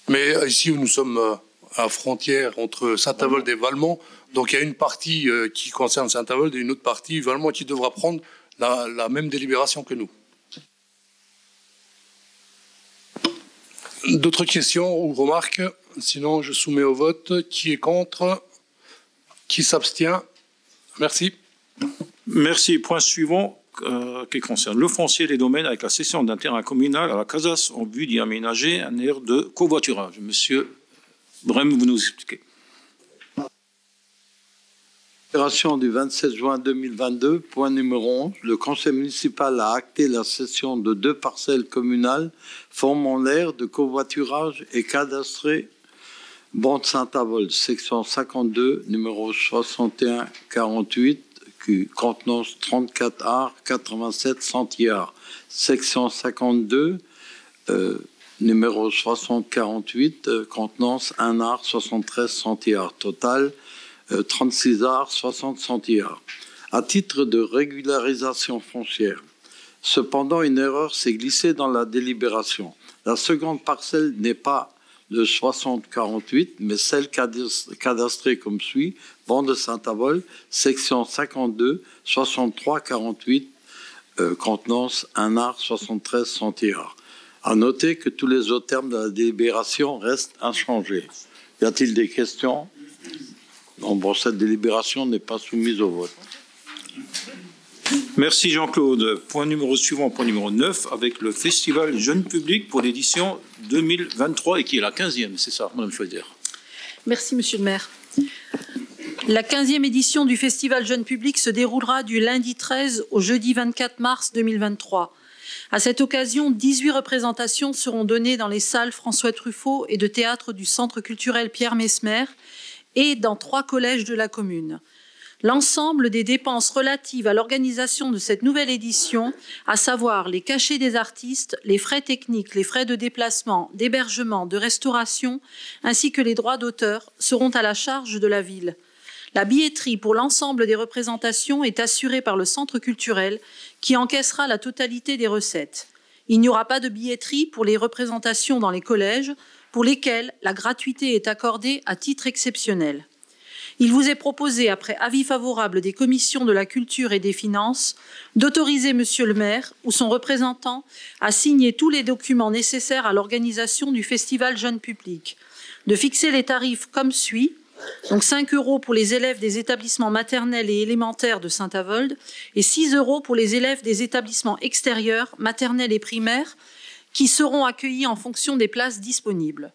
Mais ici, nous sommes à la frontière entre Saint-Avold et Valmont. Donc il y a une partie qui concerne Saint-Avold et une autre partie, Valmont, qui devra prendre la même délibération que nous. D'autres questions ou remarques? Sinon, je soumets au vote. Qui est contre? Qui s'abstient? Merci. Merci. Point suivant qui concerne le foncier des domaines avec la cession d'un terrain communal à la Casas en vue d'y aménager un aire de covoiturage. Monsieur Brem, vous nous expliquez. Opération du 27 juin 2022, point numéro 11, le conseil municipal a acté la cession de 2 parcelles communales formant l'aire de covoiturage et cadastrées Bande Saint-Avold, section 52, numéro 6148, contenance 34 ar, 87 centiards, section 52, numéro 6048, contenance 1 ar, 73 centiards, total 36 arts, 60 centiards, à titre de régularisation foncière. Cependant, une erreur s'est glissée dans la délibération. La seconde parcelle n'est pas le 6048, mais celle cadastrée comme suit, bande de Saint-Avold, section 52, 6348, contenance 1 art, 73 centiards. À noter que tous les autres termes de la délibération restent inchangés. Y a-t-il des questions? Non, bon, cette délibération n'est pas soumise au vote. Merci Jean-Claude. Point numéro suivant, point numéro 9, avec le Festival Jeune Public pour l'édition 2023 et qui est la 15e, c'est ça, Mme Schweizer? Merci, Monsieur le maire. La 15e édition du Festival Jeune Public se déroulera du lundi 13 au jeudi 24 mars 2023. À cette occasion, 18 représentations seront données dans les salles François Truffaut et de théâtre du Centre culturel Pierre Messmer et dans 3 collèges de la commune. L'ensemble des dépenses relatives à l'organisation de cette nouvelle édition, à savoir les cachets des artistes, les frais techniques, les frais de déplacement, d'hébergement, de restauration, ainsi que les droits d'auteur, seront à la charge de la ville. La billetterie pour l'ensemble des représentations est assurée par le centre culturel qui encaissera la totalité des recettes. Il n'y aura pas de billetterie pour les représentations dans les collèges, pour lesquelles la gratuité est accordée à titre exceptionnel. Il vous est proposé, après avis favorable des commissions de la culture et des finances, d'autoriser Monsieur le maire ou son représentant à signer tous les documents nécessaires à l'organisation du Festival Jeune Public, de fixer les tarifs comme suit, donc 5 € pour les élèves des établissements maternels et élémentaires de Saint-Avold et 6 € pour les élèves des établissements extérieurs, maternels et primaires, qui seront accueillis en fonction des places disponibles.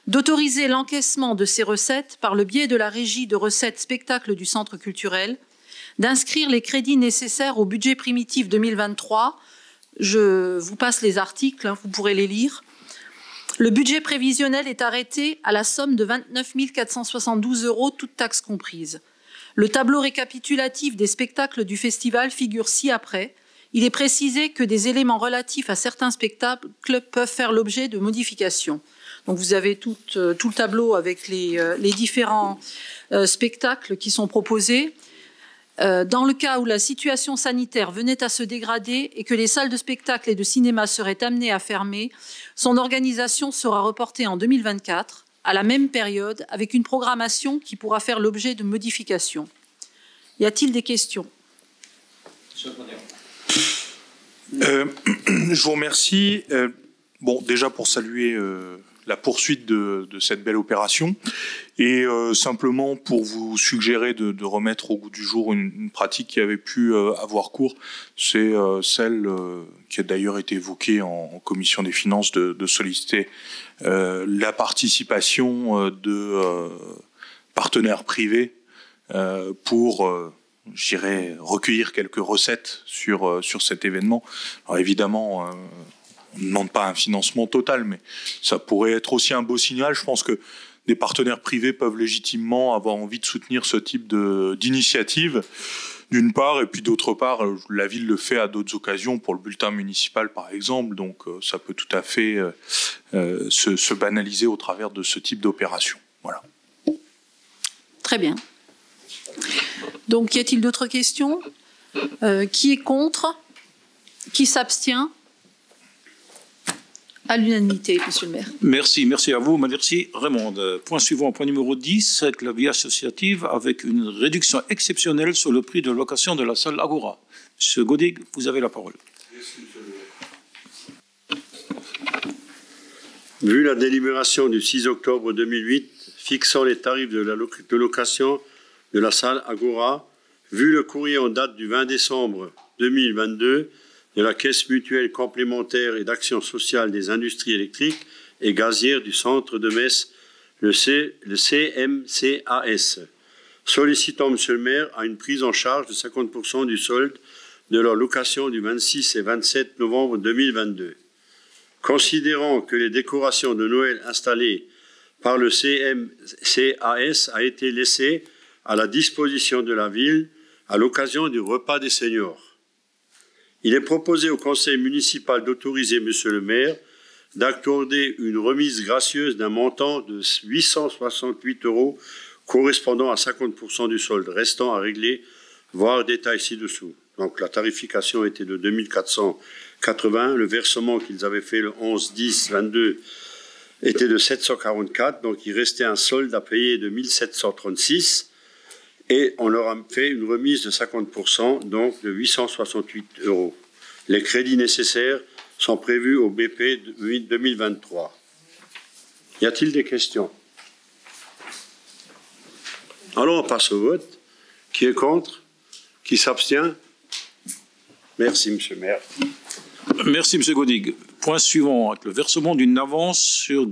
D'autoriser l'encaissement de ces recettes par le biais de la régie de recettes spectacles du centre culturel, d'inscrire les crédits nécessaires au budget primitif 2023. Je vous passe les articles, vous pourrez les lire. Le budget prévisionnel est arrêté à la somme de 29 472 €, toutes taxes comprises. Le tableau récapitulatif des spectacles du festival figure ci-après. Il est précisé que des éléments relatifs à certains spectacles peuvent faire l'objet de modifications. Donc vous avez tout le tableau avec les différents spectacles qui sont proposés. Dans le cas où la situation sanitaire venait à se dégrader et que les salles de spectacle et de cinéma seraient amenées à fermer, son organisation sera reportée en 2024, à la même période, avec une programmation qui pourra faire l'objet de modifications. Y a-t-il des questions? Je vous remercie. Bon, déjà pour saluer la poursuite de cette belle opération et simplement pour vous suggérer de remettre au goût du jour une pratique qui avait pu avoir cours, c'est celle qui a d'ailleurs été évoquée en commission des finances de solliciter la participation de partenaires privés pour je dirais, recueillir quelques recettes sur cet événement. Alors évidemment, on ne demande pas un financement total, mais ça pourrait être aussi un beau signal. Je pense que des partenaires privés peuvent légitimement avoir envie de soutenir ce type d'initiative, d'une part, et puis d'autre part, la ville le fait à d'autres occasions, pour le bulletin municipal par exemple, donc ça peut tout à fait se banaliser au travers de ce type d'opération. Voilà. Très bien. Donc, y a-t-il d'autres questions? Qui est contre? Qui s'abstient? À l'unanimité, monsieur le maire. Merci à vous. Merci Raymond. Point suivant, point numéro 10, avec la vie associative, avec une réduction exceptionnelle sur le prix de location de la salle Agora. Monsieur Godig, vous avez la parole. Vu la délibération du 6 octobre 2008 fixant les tarifs de location de la salle Agora, vu le courrier en date du 20 décembre 2022 de la Caisse mutuelle complémentaire et d'action sociale des industries électriques et gazières du centre de Metz, le CMCAS, sollicitant Monsieur le maire à une prise en charge de 50% du solde de leur location du 26 et 27 novembre 2022. Considérant que les décorations de Noël installées par le CMCAS a été laissées à la disposition de la ville à l'occasion du repas des seniors. Il est proposé au conseil municipal d'autoriser Monsieur le maire d'accorder une remise gracieuse d'un montant de 868 € correspondant à 50% du solde restant à régler, voir détail ci-dessous. Donc la tarification était de 2480, le versement qu'ils avaient fait le 11-10-22 était de 744, donc il restait un solde à payer de 1736 et on leur a fait une remise de 50%, donc de 868 €. Les crédits nécessaires sont prévus au BP 2023. Y a-t-il des questions? Alors on passe au vote. Qui est contre? Qui s'abstient? Merci, monsieur le maire. Merci, monsieur Godig. Point suivant, avec le versement d'une avance sur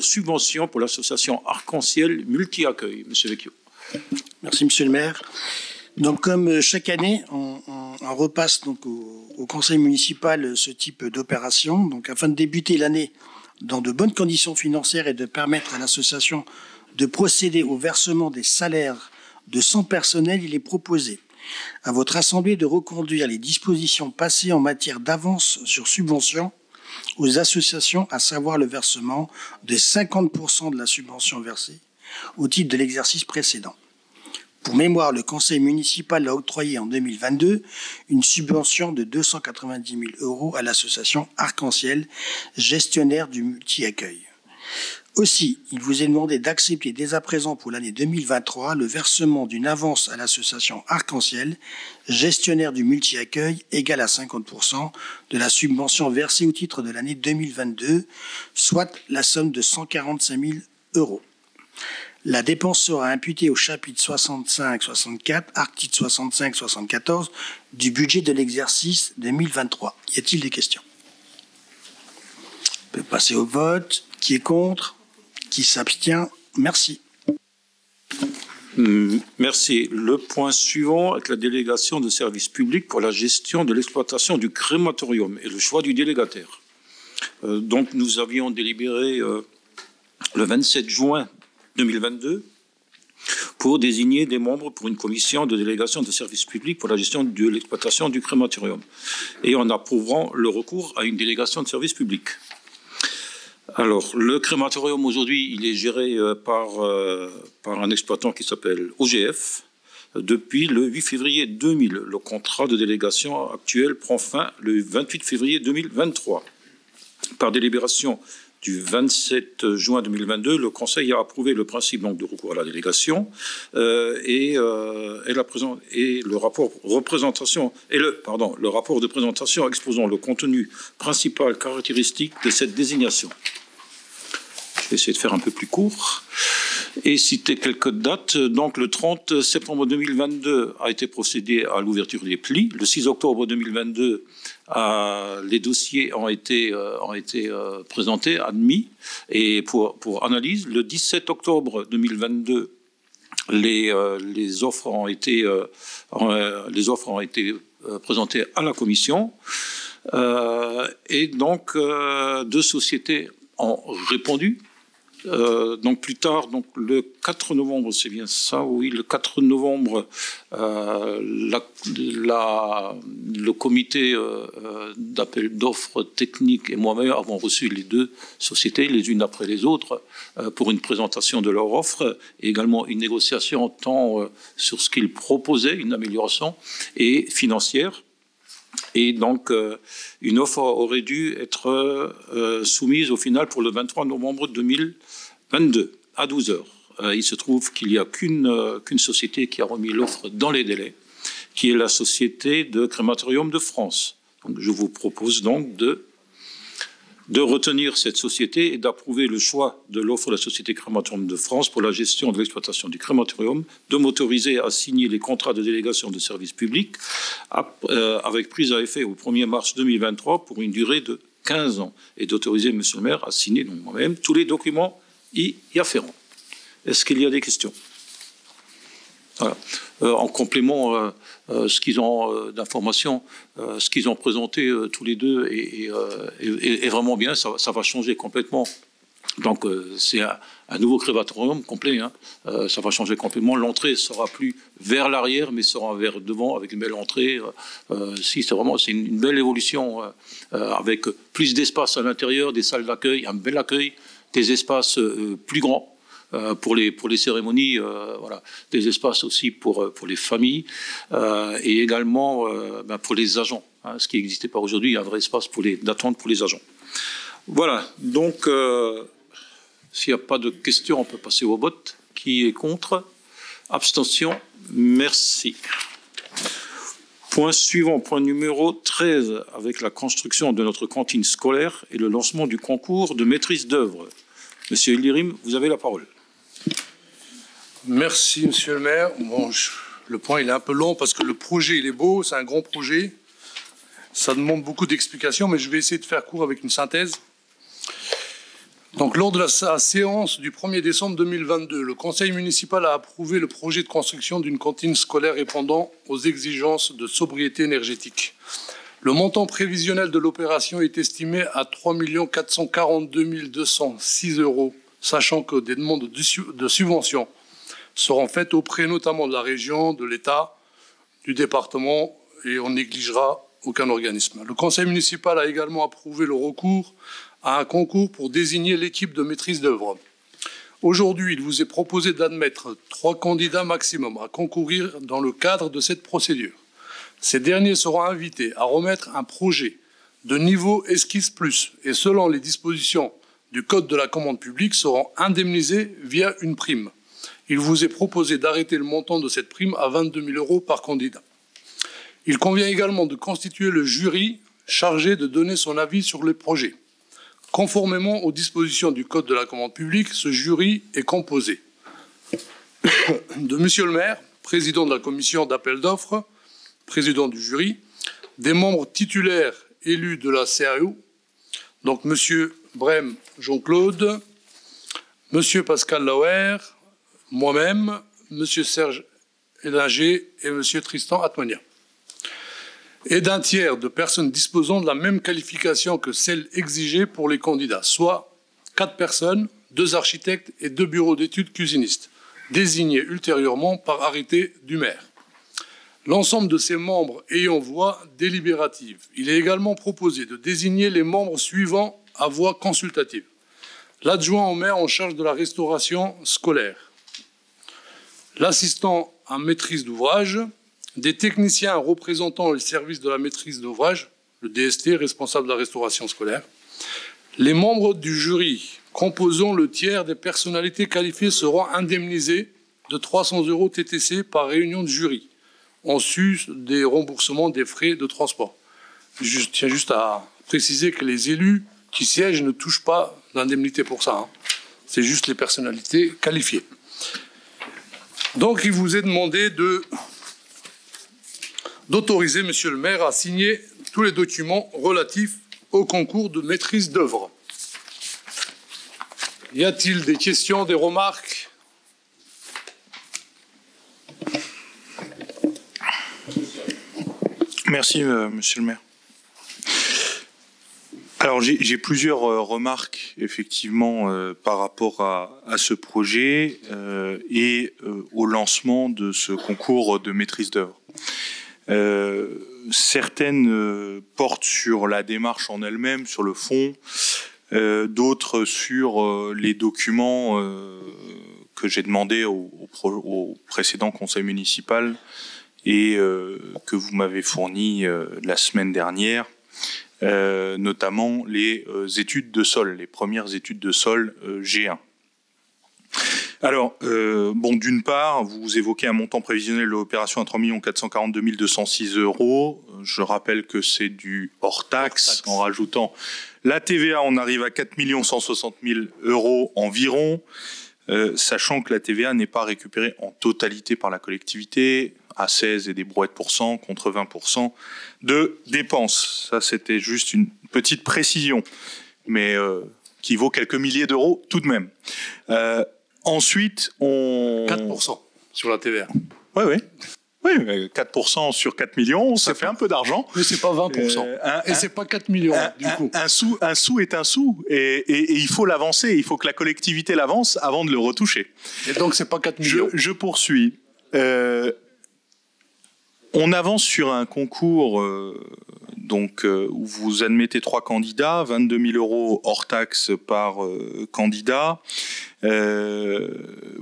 subvention pour l'association Arc-en-Ciel Multi-Accueil. Monsieur Vecchio. Merci, monsieur le maire. Donc, comme chaque année, on repasse donc au conseil municipal ce type d'opération. Donc, afin de débuter l'année dans de bonnes conditions financières et de permettre à l'association de procéder au versement des salaires de 100 personnels, il est proposé à votre assemblée de reconduire les dispositions passées en matière d'avance sur subvention aux associations, à savoir le versement de 50% de la subvention versée au titre de l'exercice précédent. Pour mémoire, le conseil municipal a octroyé en 2022 une subvention de 290 000 € à l'association Arc-en-Ciel, gestionnaire du multi-accueil. Aussi, il vous est demandé d'accepter dès à présent pour l'année 2023 le versement d'une avance à l'association Arc-en-Ciel, gestionnaire du multi-accueil, égale à 50% de la subvention versée au titre de l'année 2022, soit la somme de 145 000 €. La dépense sera imputée au chapitre 65-64, article 65-74 du budget de l'exercice 2023. Y a-t-il des questions? On peut passer au vote. Qui est contre? Qui s'abstient? Merci. Merci. Le point suivant avec la délégation de services publics pour la gestion de l'exploitation du crématorium et le choix du délégataire. Donc nous avions délibéré le 27 juin 2022 pour désigner des membres pour une commission de délégation de services publics pour la gestion de l'exploitation du crématorium et en approuvant le recours à une délégation de services publics. Alors, le crématorium aujourd'hui, il est géré par un exploitant qui s'appelle OGF depuis le 8 février 2000. Le contrat de délégation actuel prend fin le 28 février 2023. Par délibération du 27 juin 2022, le Conseil a approuvé le principe donc, de recours à la délégation et le rapport de présentation exposant le contenu principal caractéristique de cette désignation. Je vais essayer de faire un peu plus court et citer quelques dates. Donc, le 30 septembre 2022 a été procédé à l'ouverture des plis. Le 6 octobre 2022, les dossiers ont été présentés, admis et pour analyse. Le 17 octobre 2022, les offres ont été présentées à la commission et donc deux sociétés ont répondu. Donc plus tard, donc le 4 novembre, c'est bien ça, oui, le 4 novembre, le comité d'appel d'offres techniques et moi-même avons reçu les deux sociétés, les unes après les autres, pour une présentation de leur offre et également une négociation tant sur ce qu'ils proposaient, une amélioration, et financière. Et donc, une offre aurait dû être soumise au final pour le 23 novembre 2022 à 12 heures. Il se trouve qu'il n'y a qu'une société qui a remis l'offre dans les délais, qui est la Société de Crématorium de France. Donc, je vous propose donc de retenir cette société et d'approuver le choix de l'offre de la Société Crématorium de France pour la gestion de l'exploitation du crématorium, de m'autoriser à signer les contrats de délégation de service public avec prise à effet au 1er mars 2023 pour une durée de 15 ans et d'autoriser M. le maire à signer, donc moi-même, tous les documents y afférents. Est-ce qu'il y a des questions? Voilà. En complément, ce qu'ils ont d'informations, ce qu'ils ont présenté tous les deux est vraiment bien. Ça va changer complètement. Donc, c'est un nouveau crématorium complet. Hein. Ça va changer complètement. L'entrée sera plus vers l'arrière, mais sera vers devant avec une belle entrée. C'est une belle évolution avec plus d'espace à l'intérieur, des salles d'accueil, un bel accueil, des espaces plus grands. Pour les cérémonies, voilà, des espaces aussi pour les familles et également pour les agents, hein, ce qui n'existait pas aujourd'hui, il y a un vrai espace d'attente pour les agents. Voilà, donc s'il n'y a pas de questions, on peut passer au vote. Qui est contre? Abstention? Merci. Point suivant, point numéro 13, avec la construction de notre cantine scolaire et le lancement du concours de maîtrise d'œuvre. Monsieur Elirim, vous avez la parole. Merci, monsieur le maire. Bon, le point il est un peu long parce que le projet il est beau, c'est un grand projet. Ça demande beaucoup d'explications, mais je vais essayer de faire court avec une synthèse. Donc, lors de la séance du 1er décembre 2022, le conseil municipal a approuvé le projet de construction d'une cantine scolaire répondant aux exigences de sobriété énergétique. Le montant prévisionnel de l'opération est estimé à 3 442 206 €, sachant que des demandes de subventions seront faites auprès notamment de la région, de l'État, du département, et on négligera aucun organisme. Le conseil municipal a également approuvé le recours à un concours pour désigner l'équipe de maîtrise d'œuvre. Aujourd'hui, il vous est proposé d'admettre 3 candidats maximum à concourir dans le cadre de cette procédure. Ces derniers seront invités à remettre un projet de niveau esquisse plus et selon les dispositions du Code de la commande publique seront indemnisés via une prime. Il vous est proposé d'arrêter le montant de cette prime à 22 000 € par candidat. Il convient également de constituer le jury chargé de donner son avis sur les projets. Conformément aux dispositions du Code de la commande publique, ce jury est composé de Monsieur le maire, président de la commission d'appel d'offres, président du jury, des membres titulaires élus de la CAO, donc Monsieur Brem Jean-Claude, Monsieur Pascal Lauer, moi-même, Monsieur Serge Hélinger et Monsieur Tristan Atmania, et d'un tiers de personnes disposant de la même qualification que celle exigée pour les candidats, soit 4 personnes, 2 architectes et 2 bureaux d'études cuisinistes, désignés ultérieurement par arrêté du maire. L'ensemble de ces membres ayant voix délibérative. Il est également proposé de désigner les membres suivants à voix consultative. L'adjoint au maire en charge de la restauration scolaire, l'assistant en maîtrise d'ouvrage, des techniciens représentant le service de la maîtrise d'ouvrage, le DST, responsable de la restauration scolaire. Les membres du jury composant le tiers des personnalités qualifiées seront indemnisés de 300 € TTC par réunion de jury, en sus des remboursements des frais de transport. Je tiens juste à préciser que les élus qui siègent ne touchent pas d'indemnité pour ça. C'est juste les personnalités qualifiées. Donc, il vous est demandé d'autoriser, monsieur le maire, à signer tous les documents relatifs au concours de maîtrise d'œuvre. Y a-t-il des questions, des remarques? Merci, monsieur le maire. Alors, j'ai plusieurs remarques, effectivement, par rapport à ce projet et au lancement de ce concours de maîtrise d'œuvre. Certaines portent sur la démarche en elle-même, sur le fond, d'autres sur les documents que j'ai demandé au précédent conseil municipal et que vous m'avez fourni la semaine dernière, notamment les études de sol, les premières études de sol G1. Alors, d'une part, vous évoquez un montant prévisionnel de l'opération à 3 442 206 €. Je rappelle que c'est du hors taxe. En rajoutant la TVA, on arrive à 4 160 000 € environ, sachant que la TVA n'est pas récupérée en totalité par la collectivité, à 16 et des brouettes % contre 20% de dépenses. Ça, c'était juste une petite précision, mais qui vaut quelques milliers d'euros tout de même. Ensuite, 4% sur la TVA. Oui, 4% sur 4 millions, ça fait un peu d'argent. Mais c'est pas 20%. Et c'est pas 4 millions, du coup. Un sou est un sou. Et il faut l'avancer. Il faut que la collectivité l'avance avant de le retoucher. Et donc, c'est pas 4 millions. Je poursuis. On avance sur un concours où vous admettez 3 candidats, 22 000 € hors taxe par candidat,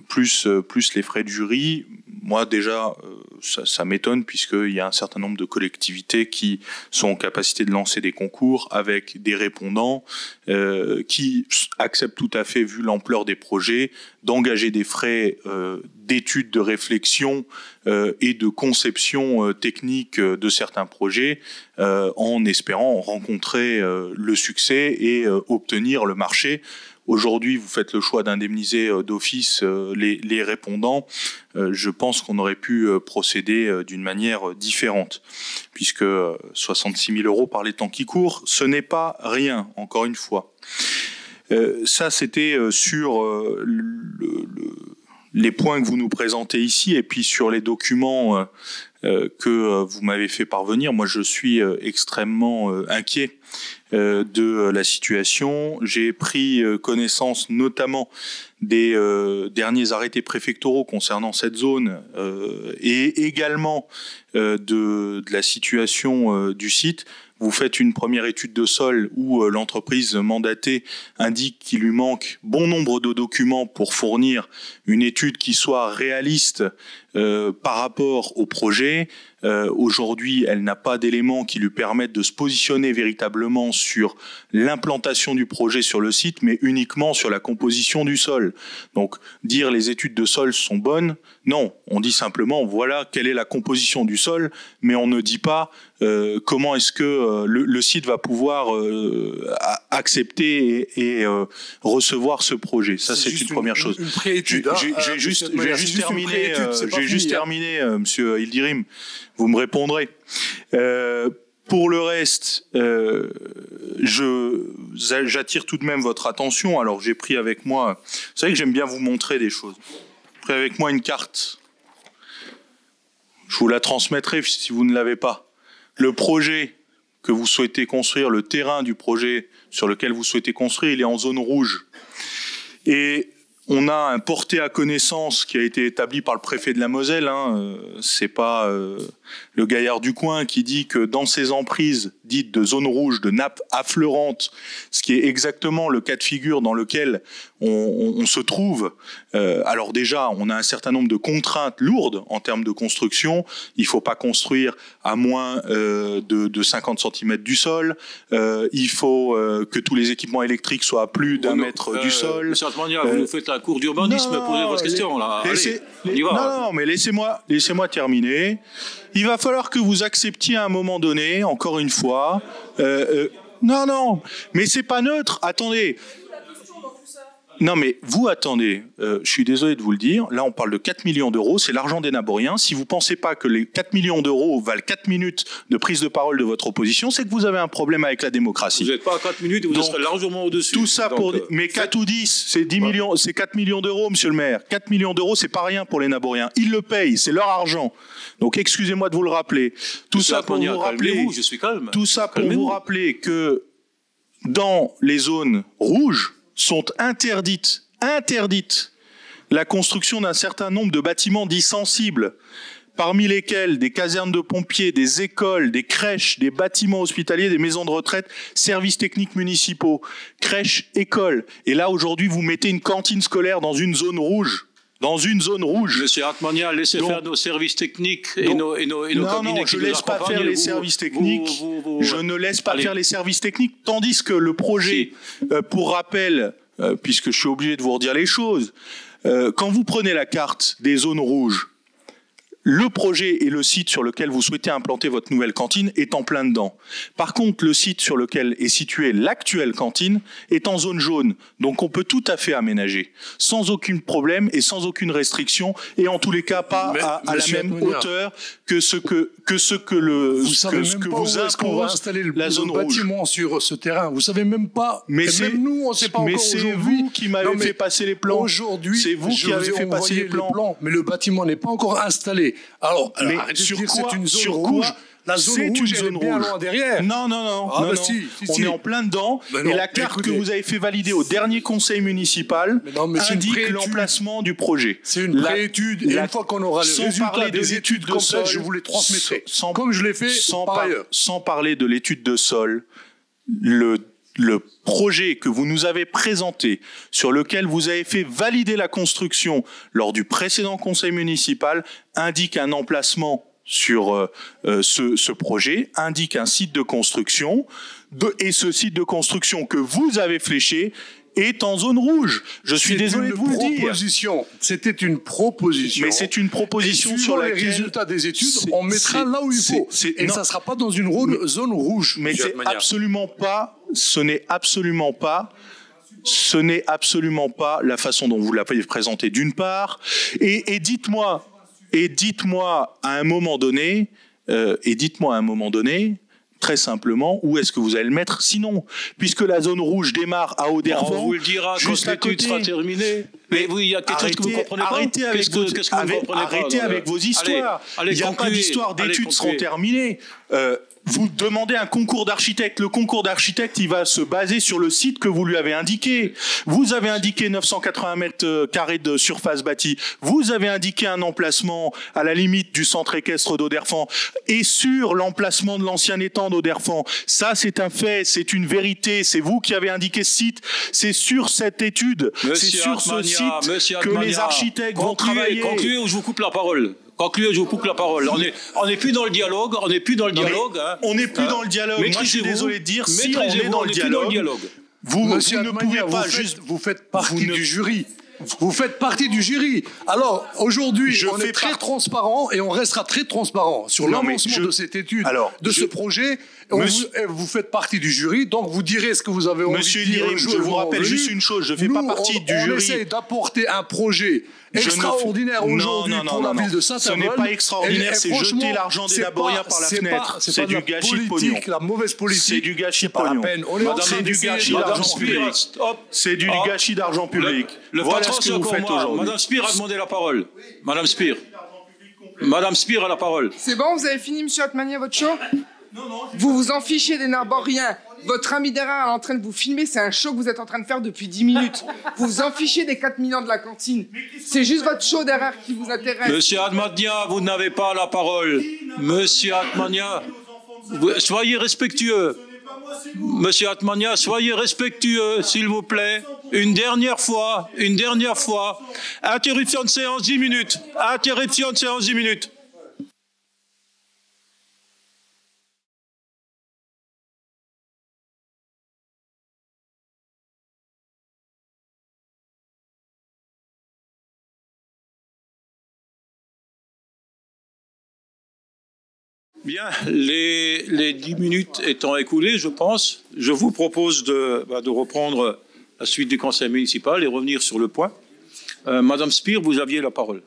plus les frais de jury. Moi, déjà, ça m'étonne puisqu'il y a un certain nombre de collectivités qui sont en capacité de lancer des concours avec des répondants qui acceptent tout à fait, vu l'ampleur des projets, d'engager des frais d'études, de réflexion et de conception technique de certains projets en espérant rencontrer le succès et obtenir le marché. Aujourd'hui, vous faites le choix d'indemniser d'office les répondants. Je pense qu'on aurait pu procéder d'une manière différente, puisque 66 000 € par les temps qui courent, ce n'est pas rien, encore une fois. Ça, c'était sur les points que vous nous présentez ici, et puis sur les documents que vous m'avez fait parvenir. Moi, je suis extrêmement inquiet de la situation. J'ai pris connaissance notamment des derniers arrêtés préfectoraux concernant cette zone et également de la situation du site. Vous faites une première étude de sol où l'entreprise mandatée indique qu'il lui manque bon nombre de documents pour fournir une étude qui soit réaliste par rapport au projet. Aujourd'hui, elle n'a pas d'éléments qui lui permettent de se positionner véritablement sur l'implantation du projet sur le site, mais uniquement sur la composition du sol. Donc, dire les études de sol sont bonnes, non. On dit simplement, voilà quelle est la composition du sol, mais on ne dit pas comment est-ce que le site va pouvoir accepter et recevoir ce projet. Ça, c'est une première chose. J'ai juste terminé, Monsieur Ildirim. Vous me répondrez. Pour le reste, j'attire tout de même votre attention. Alors, j'ai pris avec moi... Vous savez que j'aime bien vous montrer des choses. J'ai pris avec moi une carte. Je vous la transmettrai si vous ne l'avez pas. Le projet que vous souhaitez construire, le terrain du projet sur lequel vous souhaitez construire, il est en zone rouge. Et on a un porté à connaissance qui a été établi par le préfet de la Moselle. C'est pas le gaillard du coin qui dit que dans ces emprises dites de zone rouge, de nappe affleurante, ce qui est exactement le cas de figure dans lequel on se trouve. Alors déjà, on a un certain nombre de contraintes lourdes en termes de construction. Il faut pas construire à moins de 50 cm du sol. Il faut que tous les équipements électriques soient à plus d'1 mètre du sol. Monsieur Atmania, vous nous faites la cour d'urbanisme pour poser votre question. Là. Allez, on y va. Non, mais laissez-moi terminer. Il va falloir que vous acceptiez à un moment donné, encore une fois. Non, mais c'est pas neutre. Attendez. Non, mais vous attendez. Je suis désolé de vous le dire. Là, on parle de 4 millions d'euros. C'est l'argent des Naboriens. Si vous pensez pas que les 4 millions d'euros valent 4 minutes de prise de parole de votre opposition, c'est que vous avez un problème avec la démocratie. Vous n'êtes pas à 4 minutes et vous serez largement au-dessus. Tout ça pour... Mais 4 ou 10, c'est 10 millions, c'est 4 millions d'euros, monsieur le maire. 4 millions d'euros, c'est pas rien pour les Naboriens. Ils le payent, c'est leur argent. Donc, excusez-moi de vous le rappeler. Tout ça pour vous rappeler... Je suis calme. Tout ça pour vous rappeler que dans les zones rouges, sont interdites la construction d'un certain nombre de bâtiments dits sensibles, parmi lesquels des casernes de pompiers, des écoles, des crèches, des bâtiments hospitaliers, des maisons de retraite, services techniques municipaux, crèches, écoles. Et là, aujourd'hui, vous mettez une cantine scolaire dans une zone rouge. dans une zone rouge. Monsieur Atmania, laissez faire nos services techniques et nos cabinets. Non, je ne laisse pas faire les services techniques. Je ne laisse pas faire les services techniques, tandis que le projet, pour rappel, puisque je suis obligé de vous redire les choses, quand vous prenez la carte des zones rouges, le projet et le site sur lequel vous souhaitez implanter votre nouvelle cantine est en plein dedans. Par contre, le site sur lequel est située l'actuelle cantine est en zone jaune. Donc on peut tout à fait aménager, sans aucun problème et sans aucune restriction, et en tous les cas pas à la même hauteur que ce que vous impose la zone rouge. Bâtiment sur ce terrain, vous savez même pas. Mais même nous, on ne sait pas encore aujourd'hui. Mais c'est vous qui m'avez fait passer les plans. Aujourd'hui, c'est vous qui avez fait passer les plans. Mais le bâtiment n'est pas encore installé. Alors sur quoi, c'est une zone rouge. La zone rouge, elle est bien loin derrière. Non. On est en plein dedans. Et la carte que vous avez fait valider au dernier conseil municipal indique l'emplacement du projet. C'est une préétude. Et une fois qu'on aura le résultat des études complètes, je vous les transmettrai. Comme je l'ai fait par ailleurs. Sans parler de l'étude de sol, le projet que vous nous avez présenté, sur lequel vous avez fait valider la construction lors du précédent conseil municipal, indique un emplacement sur ce projet, indique un site de construction, et ce site de construction que vous avez fléché est en zone rouge. Je suis désolé de vous le dire. C'était une proposition. Mais c'est une proposition sur laquelle... les résultats des études, on mettra là où il faut. Et ça ne sera pas dans une zone rouge. Mais ce n'est absolument pas la façon dont vous l'avez présenté d'une part. Et dites-moi à un moment donné, très simplement, où est-ce que vous allez le mettre sinon, puisque la zone rouge démarre à Audervent. On vous le dira quand l'étude sera terminée. Mais il y a quelque chose que vous ne comprenez pas. Arrêtez avec vos histoires. Il n'y a pas d'histoire d'études seront terminées. Vous demandez un concours d'architecte. Le concours d'architecte, il va se baser sur le site que vous lui avez indiqué. Vous avez indiqué 980 mètres carrés de surface bâtie. Vous avez indiqué un emplacement à la limite du centre équestre d'Auderfend et sur l'emplacement de l'ancien étang d'Auderfend. Ça, c'est un fait, c'est une vérité. C'est vous qui avez indiqué ce site. C'est sur cette étude, c'est sur ce site que les architectes vont travailler. Concluez ou je vous coupe la parole. Concluez, je vous coupe la parole. On n'est plus dans le dialogue. On n'est plus dans le dialogue. On n'est plus dans le dialogue. Moi, je suis désolé de dire, si on est dans le dialogue, vous ne pouvez pas juste... Vous faites partie du jury. Vous faites partie du jury. Alors, aujourd'hui, on est très transparent et on restera très transparent sur l'avancement de cette étude, de ce projet. Vous faites partie du jury, donc vous direz ce que vous avez envie de dire. Monsieur Lirim, je vous rappelle juste une chose, je ne fais pas partie du jury. On essaie d'apporter un projet extraordinaire aujourd'hui pour la ville de Saint-Avold. Ce n'est pas extraordinaire, c'est jeter l'argent des laboriens par la fenêtre. C'est du gâchis de pognon. La mauvaise politique. C'est du gâchis de pognon. C'est du gâchis d'argent public. C'est du gâchis d'argent public. Voilà ce que vous faites aujourd'hui. Madame Spire a demandé la parole. Madame Spire. Madame Spire a la parole. C'est bon, vous avez fini, monsieur Atmania, votre show? Vous vous en fichez des Narboriens. Votre ami derrière est en train de vous filmer, c'est un show que vous êtes en train de faire depuis 10 minutes. Vous vous en fichez des 4 millions de la cantine. C'est juste votre show derrière qui vous intéresse. Monsieur Atmania, vous n'avez pas la parole. Monsieur Atmania, soyez respectueux. Monsieur Atmania, soyez respectueux, s'il vous plaît. Une dernière fois. Interruption de séance 10 minutes. Interruption de séance 10 minutes. Bien, les 10 minutes étant écoulées, je pense, je vous propose de reprendre la suite du conseil municipal et revenir sur le point. Madame Spire, vous aviez la parole.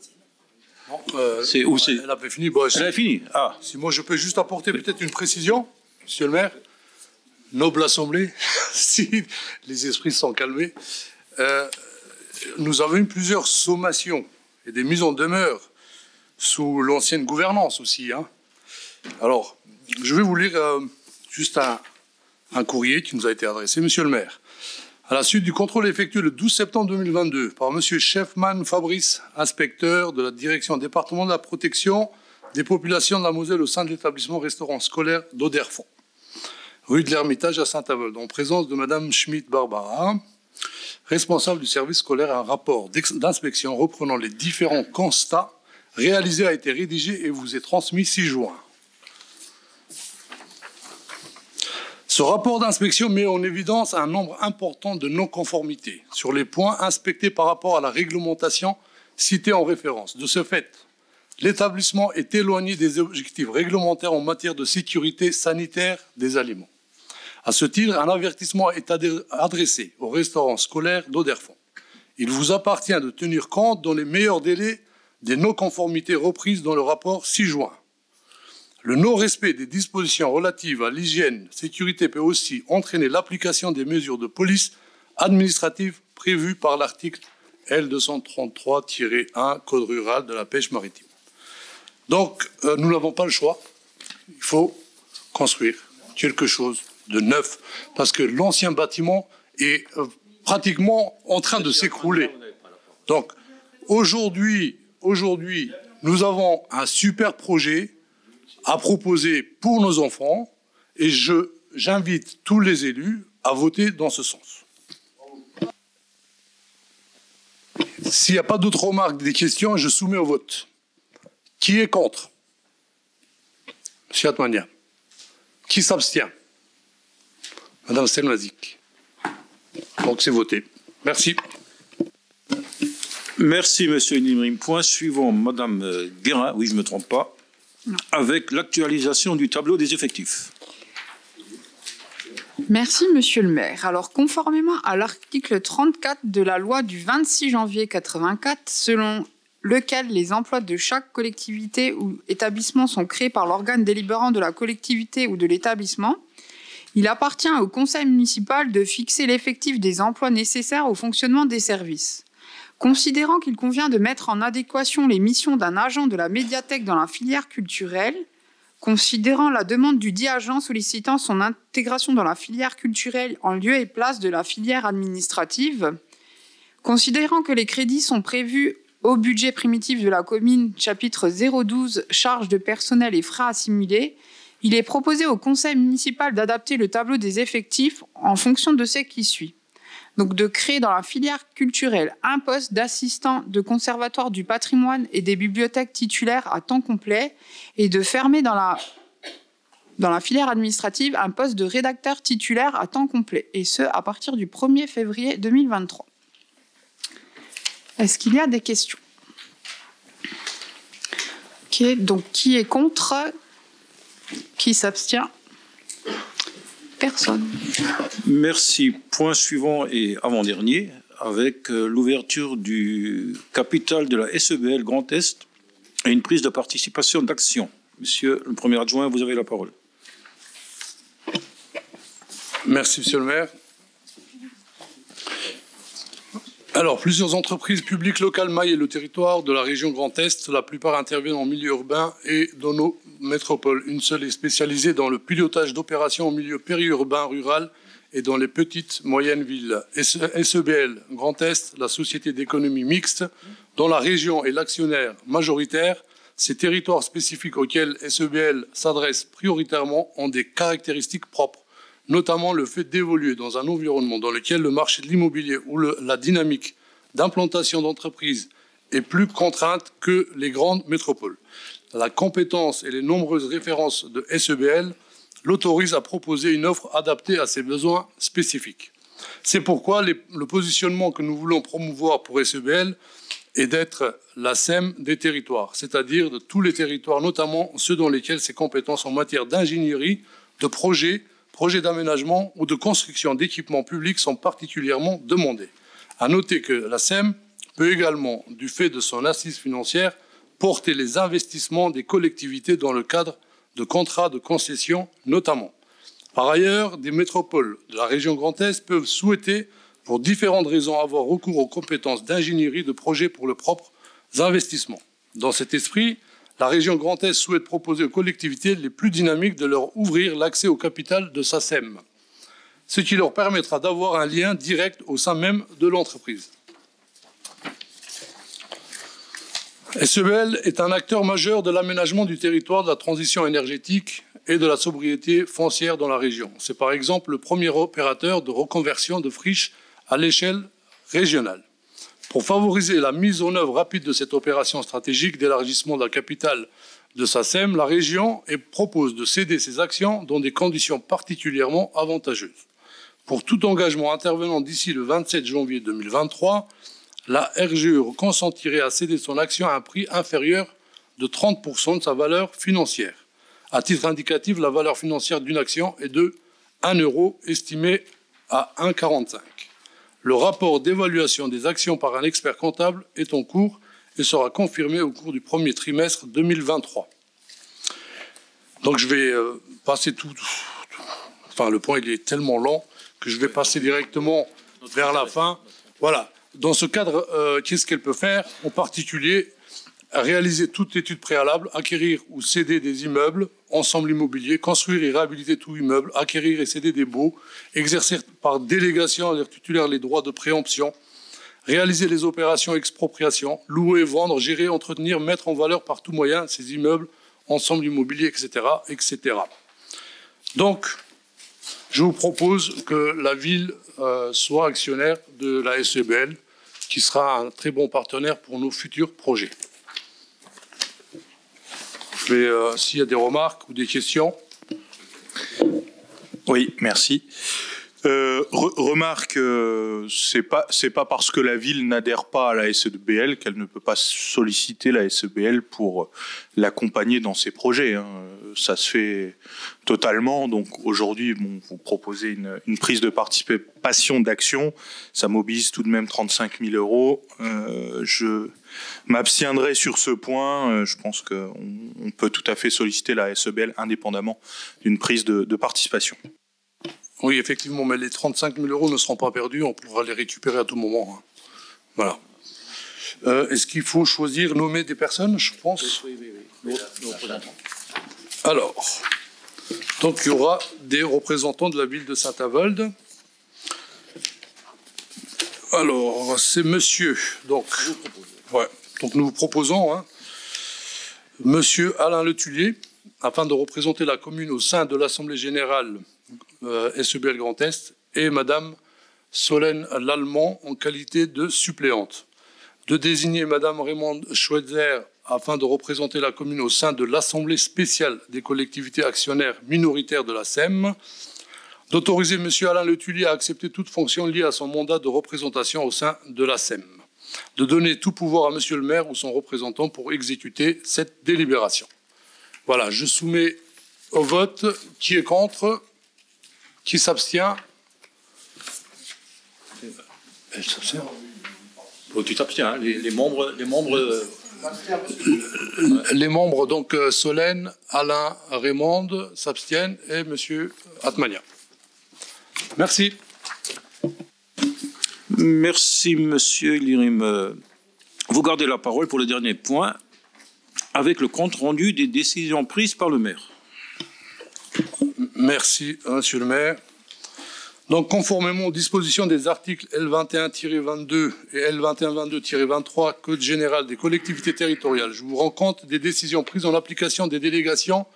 Non, elle avait fini. Bon, elle a fini. Ah. Si moi je peux juste apporter peut-être une précision, monsieur le maire, noble assemblée, si les esprits sont calmés, nous avons eu plusieurs sommations et des mises en demeure sous l'ancienne gouvernance aussi, hein. Alors, je vais vous lire juste un courrier qui nous a été adressé, monsieur le maire. À la suite du contrôle effectué le 12 septembre 2022 par monsieur Chefman Fabrice, inspecteur de la direction département de la protection des populations de la Moselle au sein de l'établissement restaurant scolaire d'Auderfond, rue de l'Ermitage à Saint-Avold, en présence de madame Schmidt-Barbara, responsable du service scolaire. Un rapport d'inspection reprenant les différents constats réalisés a été rédigé et vous est transmis 6 juin. Ce rapport d'inspection met en évidence un nombre important de non-conformités sur les points inspectés par rapport à la réglementation citée en référence. De ce fait, l'établissement est éloigné des objectifs réglementaires en matière de sécurité sanitaire des aliments. À ce titre, un avertissement est adressé au restaurant scolaire d'Oderfont. Il vous appartient de tenir compte dans les meilleurs délais des non-conformités reprises dans le rapport 6 juin. Le non-respect des dispositions relatives à l'hygiène, sécurité peut aussi entraîner l'application des mesures de police administrative prévues par l'article L233-1 Code rural de la pêche maritime. Donc, nous n'avons pas le choix. Il faut construire quelque chose de neuf, parce que l'ancien bâtiment est pratiquement en train de s'écrouler. Donc, aujourd'hui, nous avons un super projet à proposer pour nos enfants, et j'invite tous les élus à voter dans ce sens. S'il n'y a pas d'autres remarques, des questions, je soumets au vote. Qui est contre? Monsieur Atmania. Qui s'abstient? Madame Selmazik. Donc c'est voté. Merci. Merci, Monsieur Nimrim. Point suivant, Madame Guérin, oui, je ne me trompe pas, avec l'actualisation du tableau des effectifs. Merci, Monsieur le maire. Alors, conformément à l'article 34 de la loi du 26 janvier 84, selon lequel les emplois de chaque collectivité ou établissement sont créés par l'organe délibérant de la collectivité ou de l'établissement, il appartient au conseil municipal de fixer l'effectif des emplois nécessaires au fonctionnement des services. Considérant qu'il convient de mettre en adéquation les missions d'un agent de la médiathèque dans la filière culturelle, considérant la demande du dit agent sollicitant son intégration dans la filière culturelle en lieu et place de la filière administrative, considérant que les crédits sont prévus au budget primitif de la commune, chapitre 012, charges de personnel et frais assimilés, il est proposé au conseil municipal d'adapter le tableau des effectifs en fonction de ce qui suit. Donc de créer dans la filière culturelle un poste d'assistant de conservatoire du patrimoine et des bibliothèques titulaires à temps complet et de fermer dans la filière administrative un poste de rédacteur titulaire à temps complet, et ce à partir du 1er février 2023. Est-ce qu'il y a des questions? Ok, donc qui est contre? Qui s'abstient? Personne. Merci. Point suivant et avant-dernier, avec l'ouverture du capital de la SEBL Grand Est et une prise de participation d'action. Monsieur le Premier adjoint, vous avez la parole. Merci, Monsieur le maire. Alors, plusieurs entreprises publiques locales maillent le territoire de la région Grand Est. La plupart interviennent en milieu urbain et dans nos métropoles. Une seule est spécialisée dans le pilotage d'opérations en milieu périurbain, rural et dans les petites, moyennes villes. SEBL Grand Est, la société d'économie mixte, dont la région est l'actionnaire majoritaire. Ces territoires spécifiques auxquels SEBL s'adresse prioritairement ont des caractéristiques propres, notamment le fait d'évoluer dans un environnement dans lequel le marché de l'immobilier ou la dynamique d'implantation d'entreprises est plus contrainte que les grandes métropoles. La compétence et les nombreuses références de SEBL l'autorisent à proposer une offre adaptée à ses besoins spécifiques. C'est pourquoi le positionnement que nous voulons promouvoir pour SEBL est d'être la SEM des territoires, c'est-à-dire de tous les territoires, notamment ceux dans lesquels ses compétences en matière d'ingénierie, de projets d'aménagement ou de construction d'équipements publics sont particulièrement demandés. À noter que la SEM peut également, du fait de son assise financière, porter les investissements des collectivités dans le cadre de contrats de concession notamment. Par ailleurs, des métropoles de la région Grand Est peuvent souhaiter, pour différentes raisons, avoir recours aux compétences d'ingénierie de projets pour leurs propres investissements. Dans cet esprit, la région Grand Est souhaite proposer aux collectivités les plus dynamiques de leur ouvrir l'accès au capital de sa SEM, ce qui leur permettra d'avoir un lien direct au sein même de l'entreprise. SEBL est un acteur majeur de l'aménagement du territoire, de la transition énergétique et de la sobriété foncière dans la région. C'est par exemple le premier opérateur de reconversion de friches à l'échelle régionale. Pour favoriser la mise en œuvre rapide de cette opération stratégique d'élargissement de la capitale de SACEM, la région propose de céder ses actions dans des conditions particulièrement avantageuses. Pour tout engagement intervenant d'ici le 27 janvier 2023, la RGE consentirait à céder son action à un prix inférieur de 30% de sa valeur financière. À titre indicatif, la valeur financière d'une action est de 1 € estimé à 1,45 €. Le rapport d'évaluation des actions par un expert comptable est en cours et sera confirmé au cours du premier trimestre 2023. Donc je vais passer tout. Enfin, le point il est tellement long que je vais passer directement vers la fin. Voilà. Dans ce cadre, qu'est-ce qu'elle peut faire? En particulier, réaliser toute étude préalable, acquérir ou céder des immeubles, ensemble immobilier, construire et réhabiliter tout immeuble, acquérir et céder des baux, exercer par délégation à leurs titulaires les droits de préemption, réaliser les opérations expropriation, louer, vendre, gérer, entretenir, mettre en valeur par tout moyen ces immeubles, ensemble immobilier, etc., etc. Donc, je vous propose que la ville soit actionnaire de la SEBL, qui sera un très bon partenaire pour nos futurs projets. S'il y a des remarques ou des questions. Oui, merci. Remarque, c'est pas parce que la ville n'adhère pas à la SEBL qu'elle ne peut pas solliciter la SEBL pour l'accompagner dans ses projets. Hein. Ça se fait totalement. Donc aujourd'hui, bon, vous proposez une prise de participation d'action. Ça mobilise tout de même 35 000 €. Je m'abstiendrai sur ce point. Je pense qu'on peut tout à fait solliciter la SEBL indépendamment d'une prise de participation. Oui, effectivement, mais les 35 000 € ne seront pas perdus, on pourra les récupérer à tout moment. Hein. Voilà. Est-ce qu'il faut choisir, nommer des personnes, je pense? Oui. Alors, donc il y aura des représentants de la ville de Saint-Avold. Alors, c'est monsieur, donc nous vous proposons, hein, monsieur Alain Letulier, afin de représenter la commune au sein de l'Assemblée générale SEBL Grand Est, et Madame Solène Lallemand en qualité de suppléante. De désigner Madame Raymonde Schweitzer afin de représenter la commune au sein de l'Assemblée spéciale des collectivités actionnaires minoritaires de la SEM. D'autoriser Monsieur Alain Letulier à accepter toute fonction liée à son mandat de représentation au sein de la SEM. De donner tout pouvoir à Monsieur le maire ou son représentant pour exécuter cette délibération. Voilà, je soumets au vote. Qui est contre? Qui s'abstient? Elle s'abstient. Oh, tu t'abstiens, hein. Les membres. Les membres, donc Solène, Alain, Raymonde s'abstiennent et Monsieur Atmania. Merci. Merci, Monsieur Lirim. Vous gardez la parole pour le dernier point, avec le compte rendu des décisions prises par le maire. Merci, Monsieur le maire. Donc, conformément aux dispositions des articles L21-22 et L21-22-23 Code général des collectivités territoriales, je vous rends compte des décisions prises en application des délégations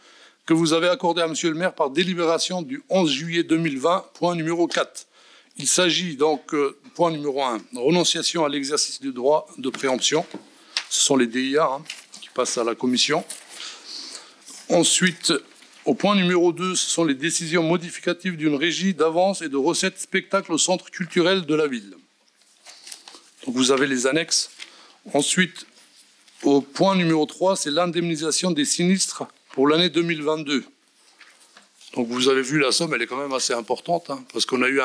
que vous avez accordées à Monsieur le maire par délibération du 11 juillet 2020, point numéro 4. Il s'agit donc, point numéro 1, renonciation à l'exercice du droit de préemption. Ce sont les DIA qui passent à la commission. Ensuite, au point numéro 2, ce sont les décisions modificatives d'une régie d'avance et de recettes spectacle au centre culturel de la ville. Donc vous avez les annexes. Ensuite, au point numéro 3, c'est l'indemnisation des sinistres pour l'année 2022. Donc vous avez vu la somme, elle est quand même assez importante, hein, parce qu'on a eu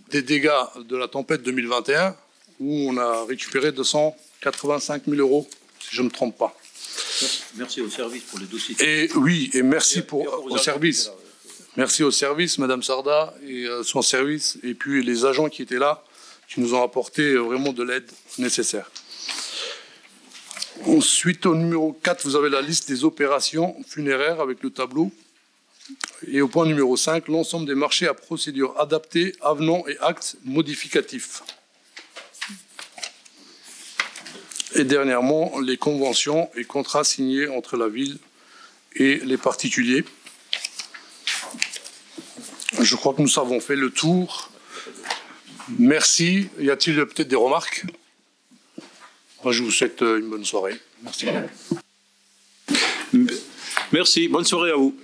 des dégâts de la tempête 2021, où on a récupéré 285 000 €, si je ne me trompe pas. Merci au service pour le dossier. Et oui, et merci au service. Merci au service, Madame Sarda et son service, et puis les agents qui étaient là, qui nous ont apporté vraiment de l'aide nécessaire. Ensuite, au numéro 4, vous avez la liste des opérations funéraires avec le tableau. Et au point numéro 5, l'ensemble des marchés à procédure adaptée, avenants et actes modificatifs. Et dernièrement, les conventions et contrats signés entre la ville et les particuliers. Je crois que nous avons fait le tour Merci. Y a-t-il peut-être des remarques? Moi, je vous souhaite une bonne soirée. Merci. Merci. Bonne soirée à vous.